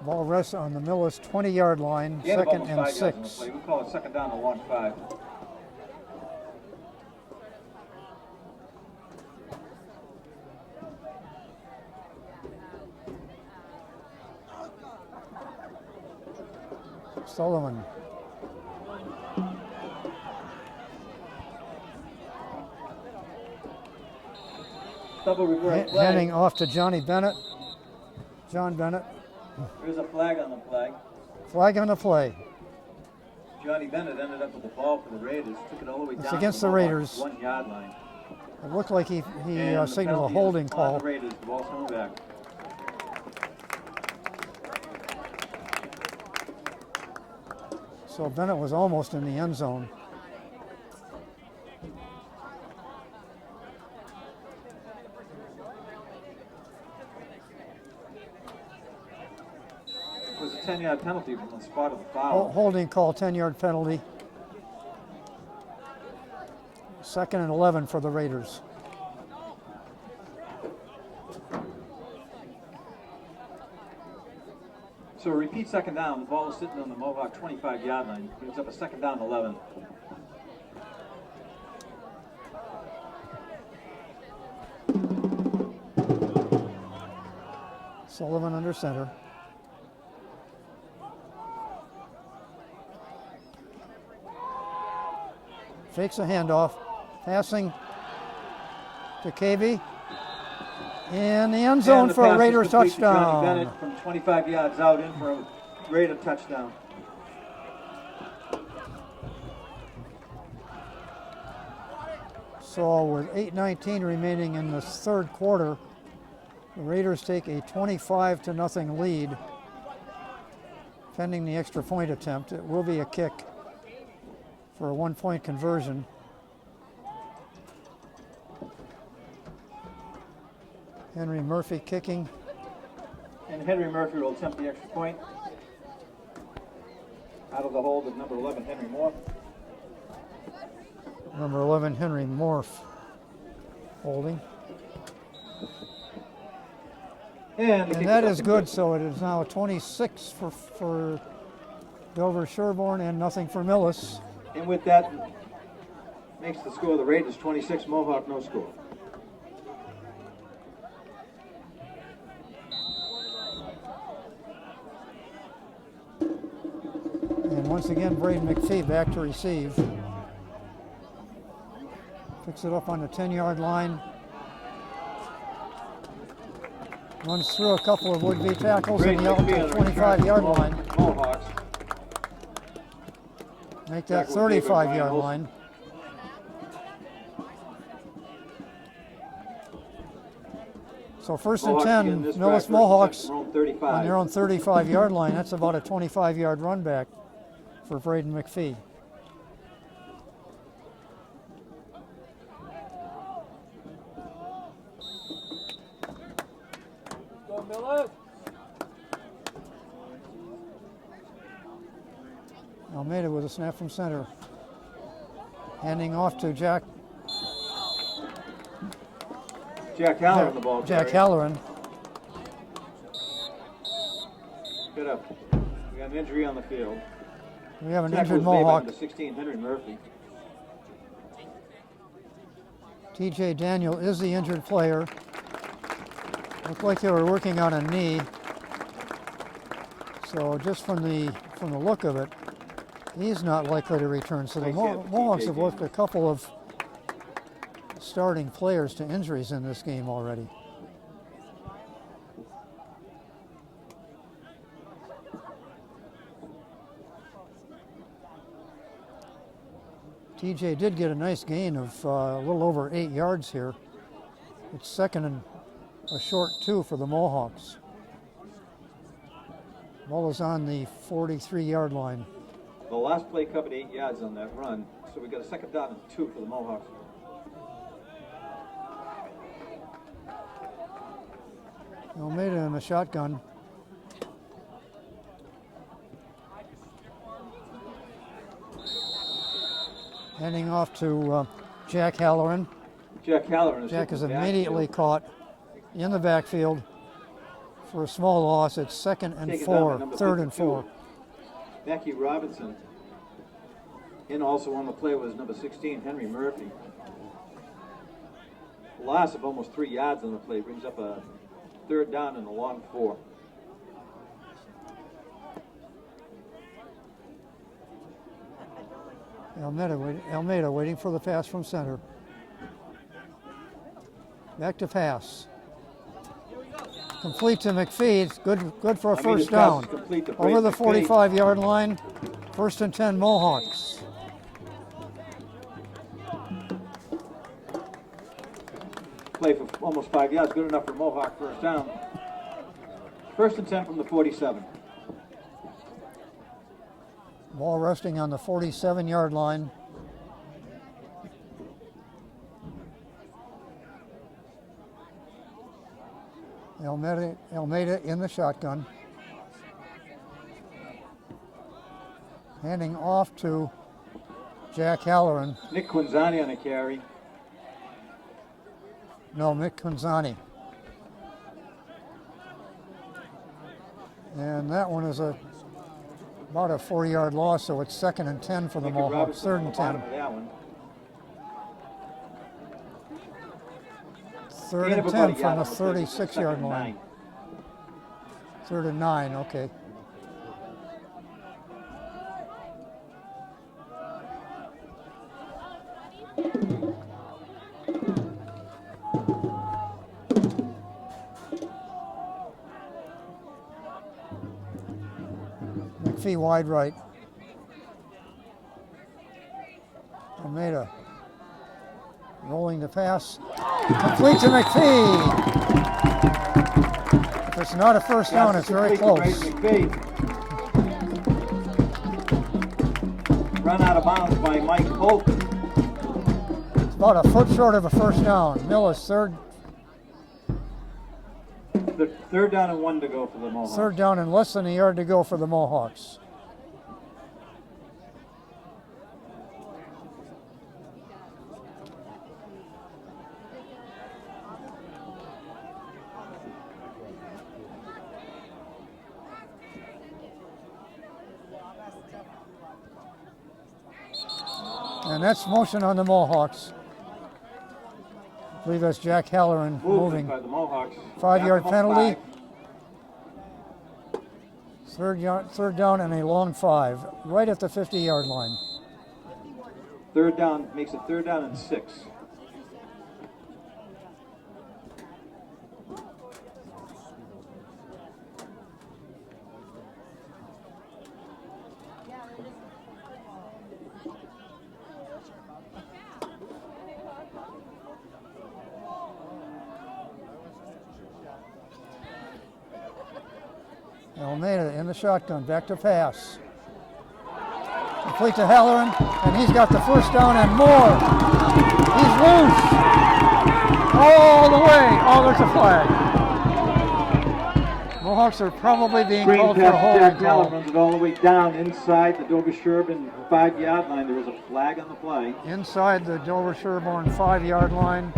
Ball rests on the Millis 20-yard line, Gain of second almost and 5 yards on the 6. play. We call it second down to 1-5. Sullivan. Double reverse flag. Handing off to Johnny Bennett. John Bennett. There's a flag on the flag. Flag on the play. Johnny Bennett ended up with the ball for the Raiders. Took it all the way It's down against to the Mohawks' Raiders. 1-yard line. It looked like he And the signaled a penalty holding is on call. the Raiders. The ball's coming back. So Bennett was almost in the end zone. It was a 10-yard penalty from the spot of the foul. Holding call, 10-yard penalty. Second and 11 for the Raiders. So a repeat second down. The ball is sitting on the Mohawk 25-yard line. Gives up a second down 11. Sullivan under center. Fakes a handoff. Passing to Cavey. In the end zone And the for a pass is Raiders complete to Johnny touchdown. Bennett from 25 yards out in for a Raider touchdown. So with 8:19 remaining in the third quarter, the Raiders take a 25-0 lead. Pending the extra point attempt, it will be a kick for a 1-point conversion. Henry Murphy kicking. And Henry Murphy will attempt the extra point. Out of the hold of number 11, Henry Moore. Number 11, Henry Morph holding. And And that is good, so it is now 26 for Dover Sherborn, and nothing for Millis. And with that, makes the score of the Raiders 26, Mohawk no score. And once again, Braden McPhee back to receive. Picks it up on the 10-yard line. Runs through a couple of would-be tackles and out to the 25-yard line. Mohawks. Make that 35-yard line. So first and 10, Millis Mohawks on their own 35-yard line. That's about a 25-yard run back for Braden McPhee. Go, Millis. Almeida with a snap from center. Handing off to Jack Halloran the ball. Jack Halloran. Good up. We got an injury on the field. We have an Tackle injured was made by Mohawk. number 16, Henry Murphy. TJ Daniel is the injured player. Looked like they were working on a knee. So just from the look of it, he's not likely to return. So the Mohawks have lost a couple of starting players to injuries in this game already. TJ did get a nice gain of a little over 8 yards here. It's second and a short 2 for the Mohawks. Ball is on the 43-yard line. The last play covered 8 yards on that run, so we got a second down and 2 for the Mohawks. Almeida in the shotgun. Handing off to Jack Halloran. Jack Halloran Jack is immediately caught in the backfield for a small loss. It's second and 4, third and 4. Mackie Robinson. And also on the play was number 16, Henry Murphy. A loss of almost 3 yards on the play brings up a third down and a long 4. Almeida waiting for the pass from center. Back to pass. Complete to McPhee. It's good for a first down. Over the 45-yard line. First and 10 Mohawks. Play for almost 5 yards. Good enough for Mohawk first down. First and 10 from the 47. Ball resting on the 47-yard line. Almeida in the shotgun. Handing off to Jack Halloran. Nick Quinzani on a carry. No, Mick Quinzani. And that one is about a 4-yard loss, so it's second and 10 for the Mohawks. Third and 10. Third and 10 from the 36-yard line. Third and 9, okay. McPhee wide right. Almeida rolling the pass. Complete to McPhee. If it's not a first down, it's very close. Run out of bounds by Mike Holt. It's about a foot short of a first down. Millis Third down and 1 to go for the Mohawks. third down and less than a yard to go for the Mohawks. And that's motion on the Mohawks. I believe that's Jack Halloran moving. By the Mohawks. 5-yard Back penalty. 5. Third down and a long 5, right at the 50-yard line. Third down makes it 3rd down and 6. Almeida in the shotgun, back to pass. Complete to Halloran, and he's got the first down and more. He's loose. All the way. Oh, there's a flag. Mohawks are probably being Screen called for a pass, holding Jack Allen call. runs it all the way down inside the Dover Sherborn 5-yard line. There was a flag on the play. Inside the Dover Sherborn 5-yard line.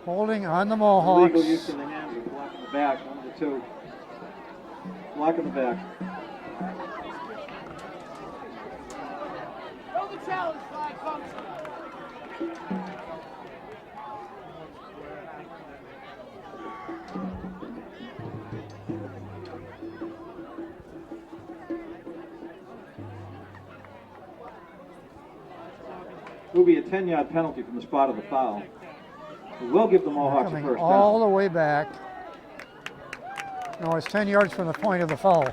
Holding on the Mohawks. Legal use in the hands of block in the back, 1 to 2. Block in the back. Throw the challenge flag, folks. Will be a 10-yard penalty from the spot of the foul. We will give the Mohawks a Coming first all down. the way back. No, it's 10 yards from the point of the foul.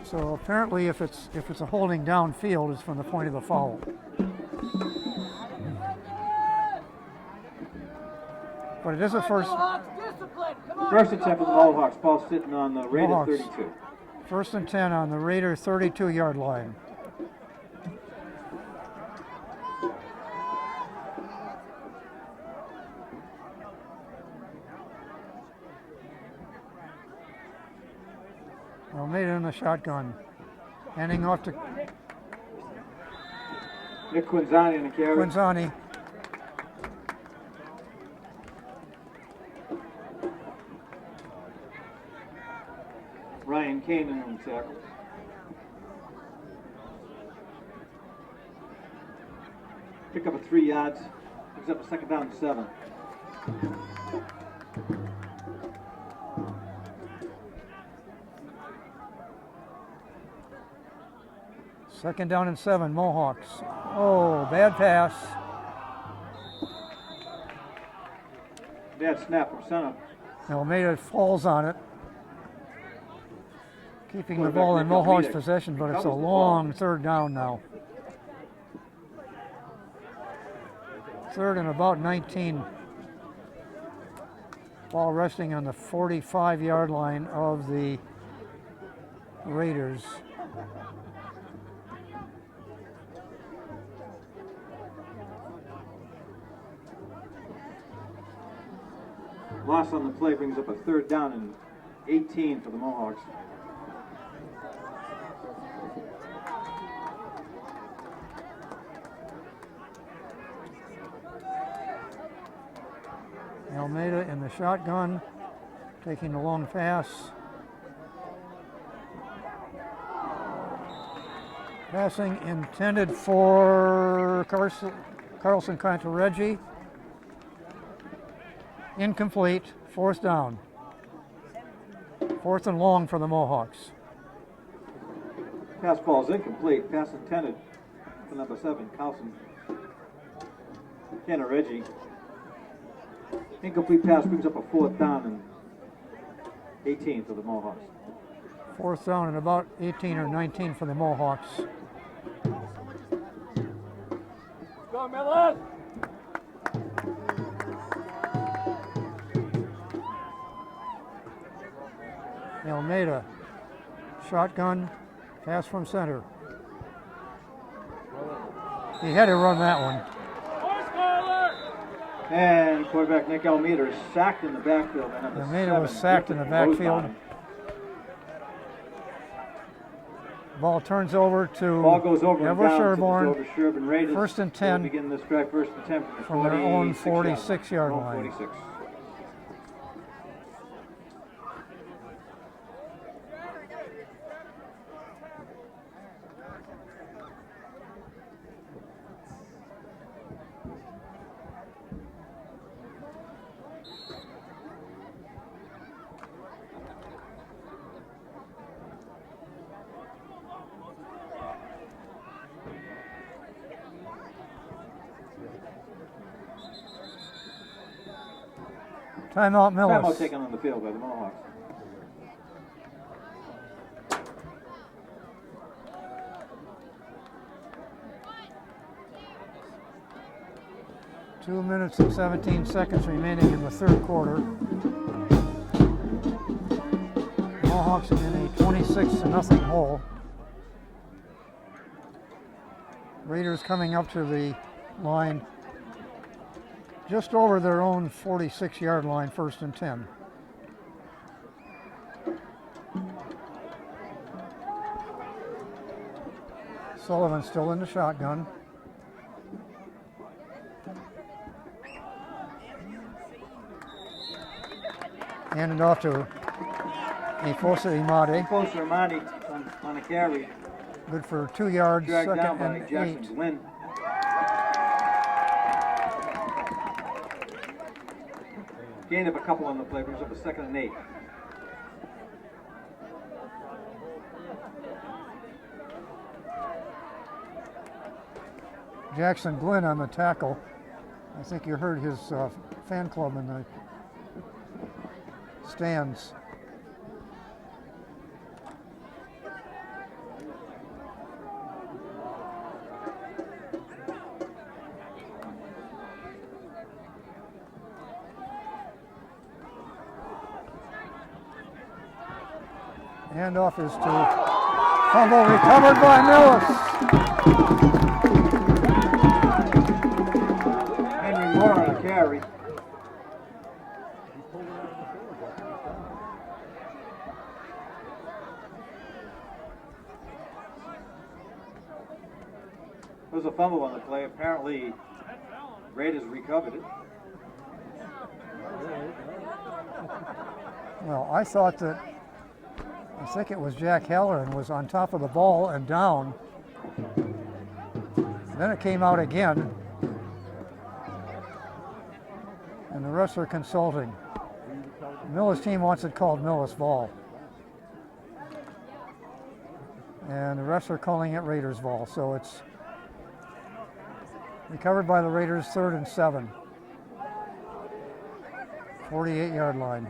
So apparently, if it's a holding downfield, it's from the point of the foul. But it is a first. Mohawks, discipline. Come on. First attempt for the Mohawks. Ball sitting on the Raider Mohawks. 32. First and 10 on the Raider 32-yard line. Almeida in the shotgun. Handing off to Nick Quinzani in the carry. Quinzani. Ryan Kane in on the tackle. Pick up a 3 yards. Picks up a 2nd down and 7. Second down and 7, Mohawks. Oh, bad pass. Bad snap from center. Almeida falls on it. Keeping the Quarterback ball in Nick Mohawks' Almeida possession, but it's a covers the long ball. 3rd down now. 3rd and about 19. Ball resting on the 45-yard line of the Raiders. Loss on the play brings up a 3rd down and 18 for the Mohawks. Almeida in the shotgun, taking the long pass. Passing intended for Carlson Contareggi. Incomplete, 4th down. 4th and long for the Mohawks. Pass ball is incomplete. Pass intended for number 7, Carlson Canareggi. Incomplete pass brings up a 4th down and 18 for the Mohawks. 4th down and about 18 or 19 for the Mohawks. Go, Millis. Almeida, shotgun, pass from center. He had to run that one. And quarterback Nick Almeida is sacked in the backfield. And number Almeida was 7, sacked in the Griffin backfield. Rosenbottom. Ball turns over to Ball goes over and Deborah down Sherborn. to the Dover Sherborn Raiders. 1st and They'll 10 begin this drive. First and 10 from their own 46 46-yard Own line. 46. Timeout, Millis. Timeout taken on the field by the Mohawks. Two minutes and 17 seconds remaining in the third quarter. Mohawks in a 26-0 hole. Raiders coming up to the line just over their own 46-yard line, 1st and 10. Sullivan still in the shotgun. Handed off to Fosa Imade. Fosa Imade on a carry. Good for 2 yards, Dragged down second by and Jackson 8. Glynn. Gained up a couple on the play, brings up a 2nd and 8. Jackson Glynn on the tackle. I think you heard his fan club in the stands. Handoff is to fumble recovered by Millis. Henry Moore on a carry. There was a fumble on the play. Apparently, Raiders recovered it. Well, I thought that, I think it was Jack Halloran was on top of the ball and down. Then it came out again. And the refs are consulting. Millis' team wants it called Millis ball. And the refs are calling it Raiders ball. So it's recovered by the Raiders, 3rd and 7. 48-yard line.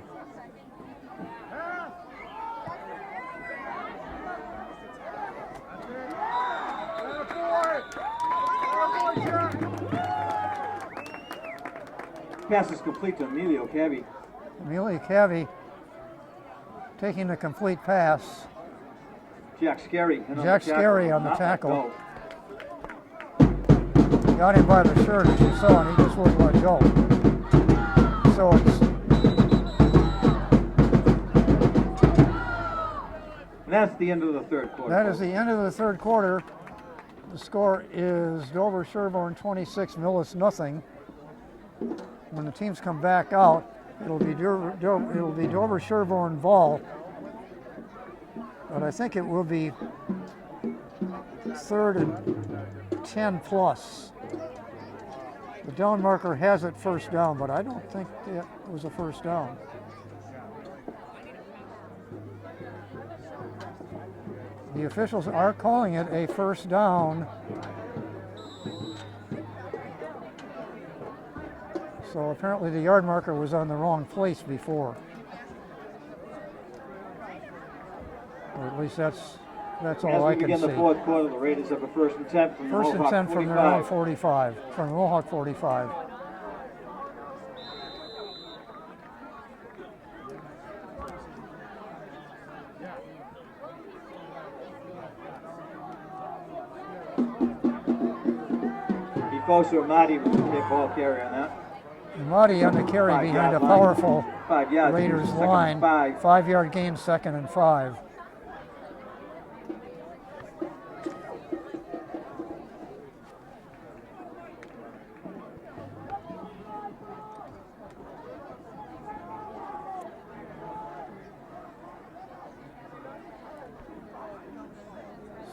Pass is complete to Emilio Cabby. Emilio Cabby taking the complete pass. Jack Scarry. Jack Scarry on the Not let tackle. go. Got him by the shirt, as you saw, and he just wouldn't let go. So it's And that's the end of the third quarter. that is the end of the third quarter. The score is Dover Sherborn 26, Millis nothing. When the teams come back out, it'll be Dover Sherborn ball, but I think it will be 3rd and 10 plus. The down marker has it 1st down, but I don't think it was a 1st down. The officials are calling it a 1st down. So apparently the yard marker was on the wrong place before. Or at least that's all I As we can begin see. the fourth quarter, the Raiders have a 1st and 10 from the 1st and Mohawk 10 from their own 45. 45, from the Mohawk 45. Fosa Imade was a big ball carry on that. Imade on the carry 5 behind a yard line. powerful 5 yards. Raiders 2nd and line. 5. 5-yard gain, 2nd and 5.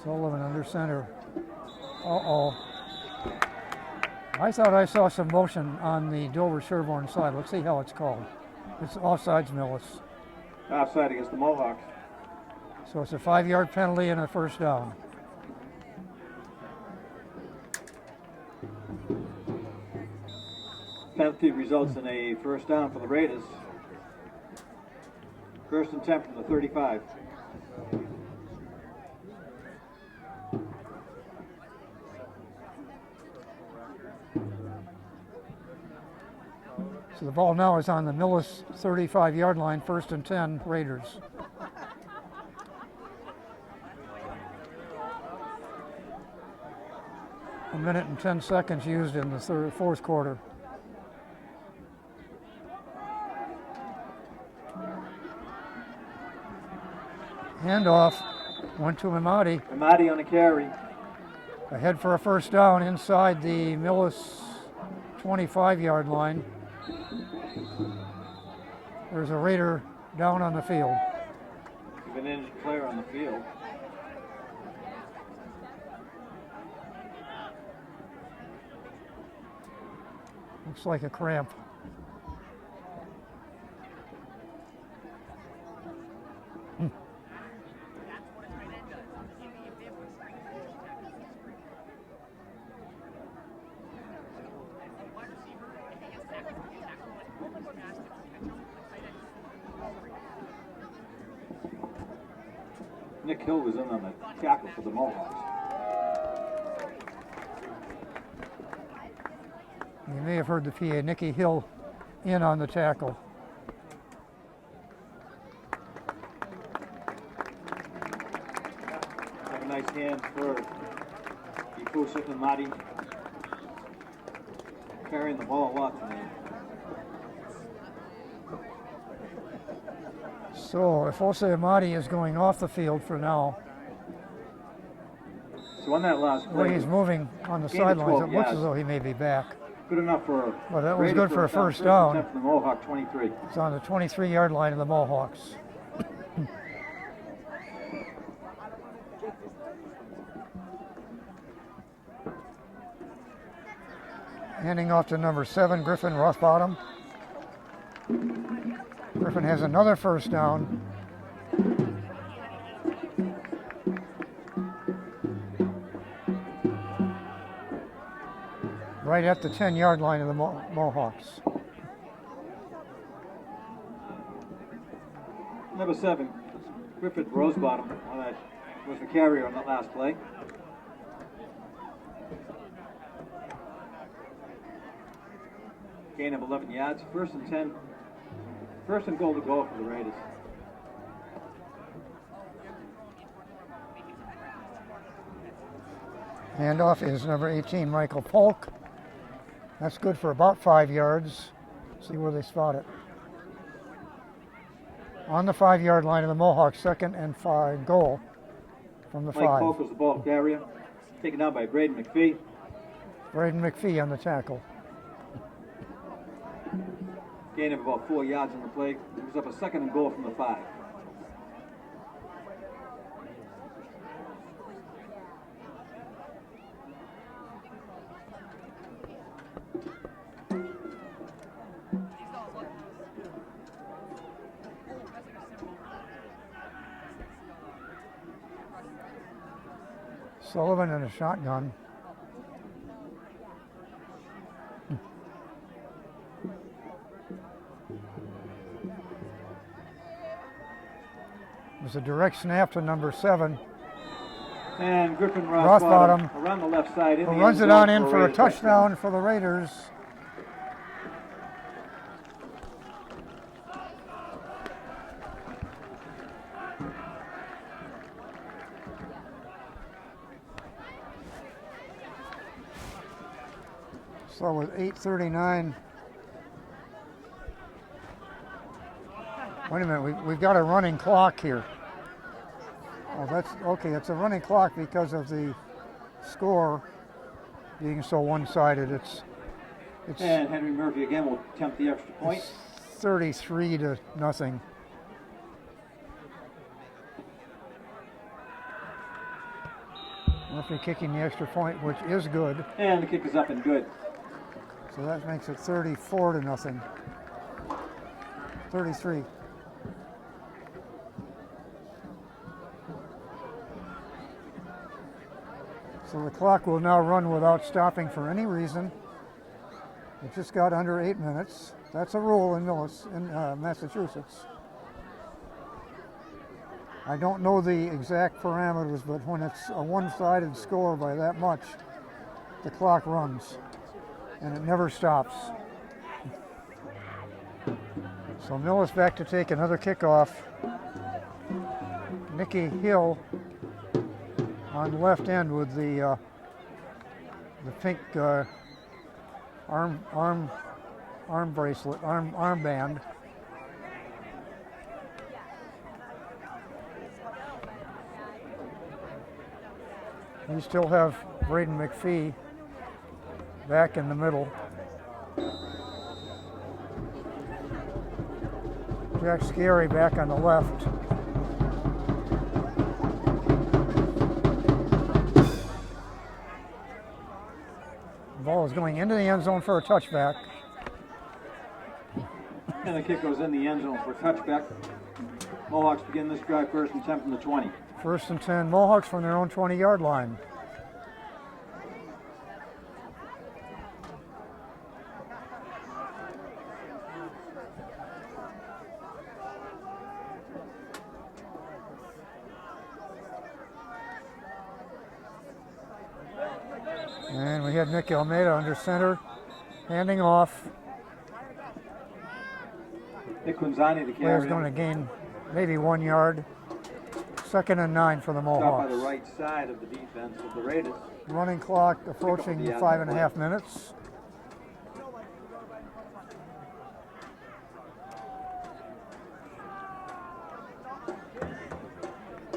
Sullivan under center. Uh-oh. I thought I saw some motion on the Dover Sherborn side. Let's see how it's called. It's offsides, Millis. Offside against the Mohawks. So it's a 5-yard penalty and a 1st down. Penalty results in a 1st down for the Raiders. First and 10 from the 35. So the ball now is on the Millis 35-yard line, first and 10, Raiders. A minute and 10 seconds used in the fourth quarter. Handoff went to Imadi. Imadi on the carry. Ahead for a first down inside the Millis 25-yard line. There's a Raider down on the field. An injured player on the field. Looks like a cramp. Nick Hill was in on the tackle for the Mohawks. You may have heard the PA, Nicky Hill in on the tackle. Have a nice hand for Yusuf and Madi. Carrying the ball a lot tonight. So if Ose Amadi is going off the field for now, So on that last the way play, he's moving on the gain of sidelines, 12 it looks yards. as though he may be back. Good enough for Well, that was Raiders good for a first first down. attempt from the Mohawk 23. It's on the 23-yard line of the Mohawks. Handing off to number 7, Griffin Rothbottom. Griffin has another first down. Right at the 10-yard line of the Mohawks. Number 7, Griffith Rosebottom on that was the carrier on that last play. Gain of 11 yards. First and 10. First and goal to go for the Raiders. Handoff is number 18, Michael Polk. That's good for about 5 yards. See where they spot it. On the 5-yard line of the Mohawks, second and 5 goal from the Mike 5. Polk was the ball carrier. Taken down by Braden McPhee. Braden McPhee on the tackle. Gain of about 4 yards on the play. It was up a second and goal from the 5. Sullivan in a shotgun. It was a direct snap to number 7. And Griffin Rothbottom Rothbottom around the left side. Who runs it on in for a touchdown for the Raiders. So with 8:39. Wait a minute, we've got a running clock here. Oh, that's okay. It's a running clock because of the score being so one-sided. It's And Henry Murphy again will attempt the extra point. 33-0. Murphy kicking the extra point, which is good. And the kick is up and good. So that makes it 34-0. 33. So the clock will now run without stopping for any reason. It just got under 8 minutes. That's a rule in Massachusetts. I don't know the exact parameters, but when it's a one-sided score by that much, the clock runs, and it never stops. So Millis back to take another kickoff. Nikki Hill on the left end with the pink arm bracelet, armband. We still have Braden McPhee back in the middle. Jack Scary back on the left. The ball is going into the end zone for a touchback. And the kick goes in the end zone for a touchback. Mohawks begin this drive first and 10 from the 20. First and 10, Mohawks from their own 20-yard line. And we had Nick Almeida under center, handing off. Nick Quinzani, the Player's carrier. going to gain maybe 1 yard. Second and 9 for the Stop by Mohawks. the right side of the defense of the Raiders. Running clock approaching 5.5 minutes.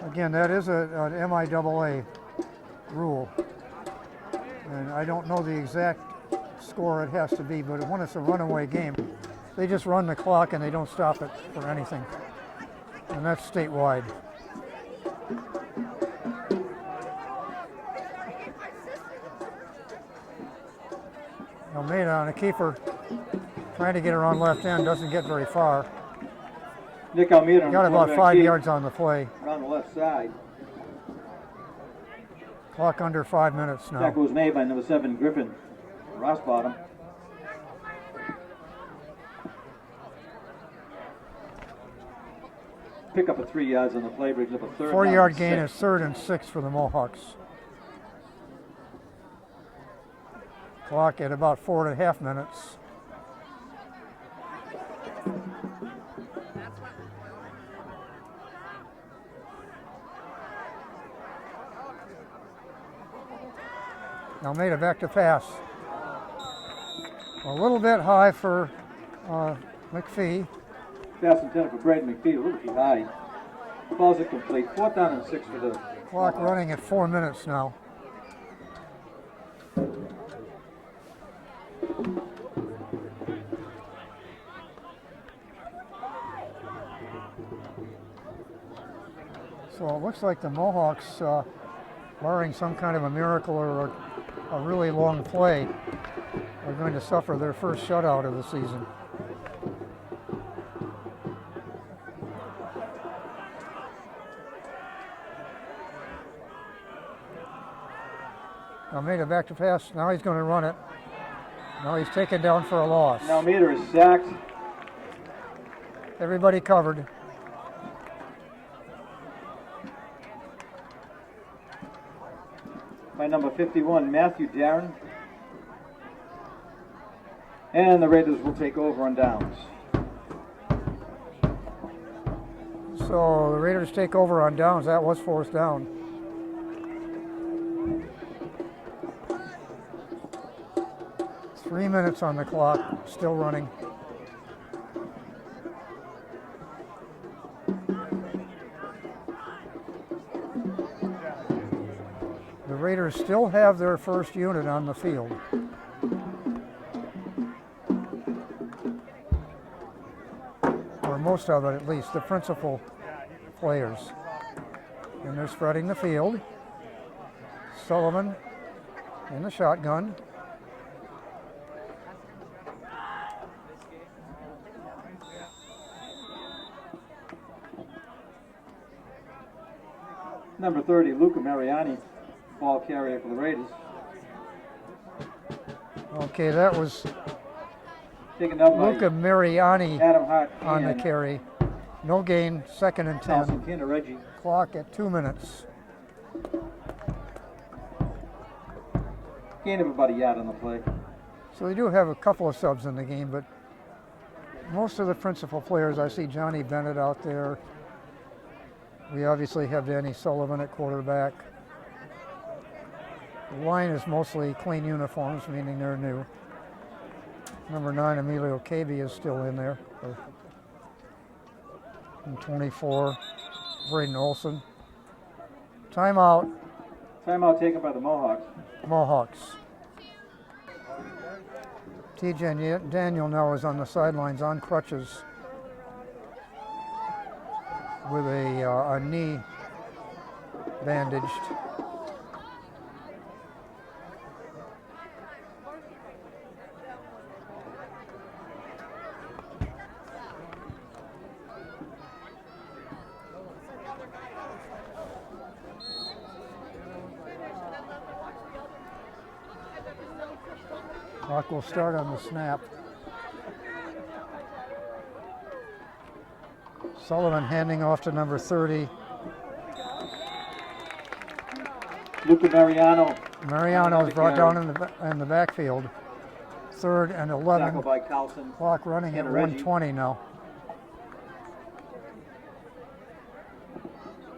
Again, that is an MIAA rule. And I don't know the exact score it has to be, but when it's a runaway game, they just run the clock and they don't stop it for anything. And that's statewide. Almeida on a keeper, trying to get around left end, doesn't get very far. Nick Almeida Got about 5 yards on the play. on the left side. Clock under 5 minutes now. Tackle was made by number 7 Griffin Rossbottom. Pick up a 3 yards on the play, brings up a third. 4 yard down, gain 6. is 3rd and 6 for the Mohawks. Clock at about 4.5 minutes. Almeida back to pass. A little bit high for McPhee. Pass intended for Braden McPhee, a little too high. Ball's incomplete. 4th down and 6 for the Clock running at 4 minutes now. So it looks like the Mohawks, barring some kind of a miracle or a really long play, are going to suffer their first shutout of the season. Almeida back to pass. Now he's going to run it. Now he's taken down for a loss. Almeida is sacked. Everybody covered. By number 51, Matthew Darren. And the Raiders will take over on downs. So the Raiders take over on downs. That was 4th down. Three minutes on the clock, still running. The Raiders still have their first unit on the field. Or most of it, at least, the principal players. And they're spreading the field. Sullivan in the shotgun. Number 30, Luca Mariani, ball carrier for the Raiders. Okay, that was Taken up by Luca Mariani Adam Hart on the and carry. No gain, 2nd and 10. Carlson, Ken, Reggie. Clock at 2 minutes. Gain of about a yard on the play. So they do have a couple of subs in the game, but most of the principal players, I see Johnny Bennett out there. We obviously have Danny Sullivan at quarterback. The line is mostly clean uniforms, meaning they're new. Number 9, Emilio Cabe, is still in there. And 24, Braden Olson. Timeout, Timeout taken by the Mohawks. Mohawks. TJ Daniel now is on the sidelines on crutches with a knee bandaged. Clock will start on the snap. Sullivan handing off to number 30. Luca Mariano. Mariano is brought down in the backfield. 3rd and 11. Tackle by Carlson. Clock running at 1:20 now.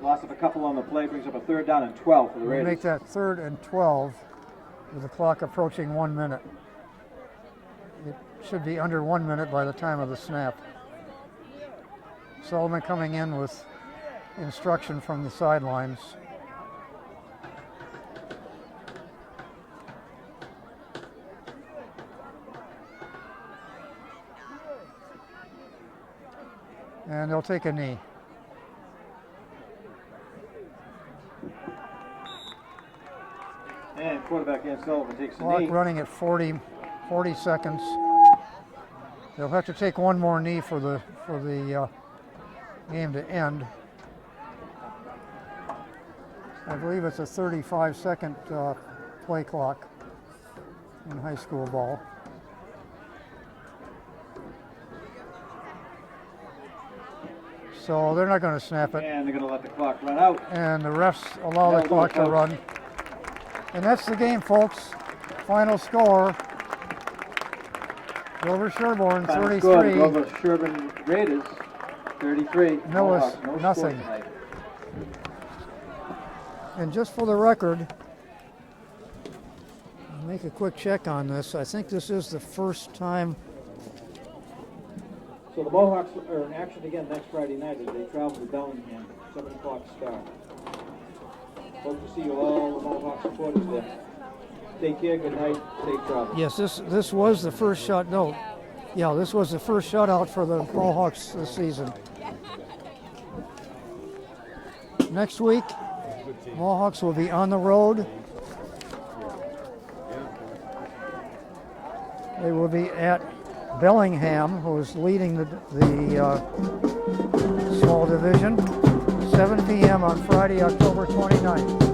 Loss of a couple on the play brings up a 3rd down and 12 for the We Raiders. make that 3rd and 12 with the clock approaching 1 minute. It should be under 1 minute by the time of the snap. Sullivan coming in with instruction from the sidelines. And they'll take a knee. And quarterback Ian Sullivan takes the Clock knee. running at 40 seconds. They'll have to take one more knee for the game to end. I believe it's a 35-second play clock in high school ball. So they're not going to snap it. And they're going to let the clock run out. And the refs allow That'll the do clock it, to folks. run. And that's the game, folks. Final score, Dover Sherborn Final score, 33, Dover Sherborn Raiders 33. Millis, Mohawks, no score nothing. tonight. And just for the record, I'll make a quick check on this. I think this is the first time. So the Mohawks are in action again next Friday night as they travel to Bellingham, 7 o'clock start. Hope to see you all, the Mohawk supporters there. Take care, good night, safe travel. Yes, this was the first shot. No, yeah, this was the first shutout for the Mohawks this season. Next week, Mohawks will be on the road. They will be at Bellingham, who is leading the small division. 7 p.m. on Friday, October 29th.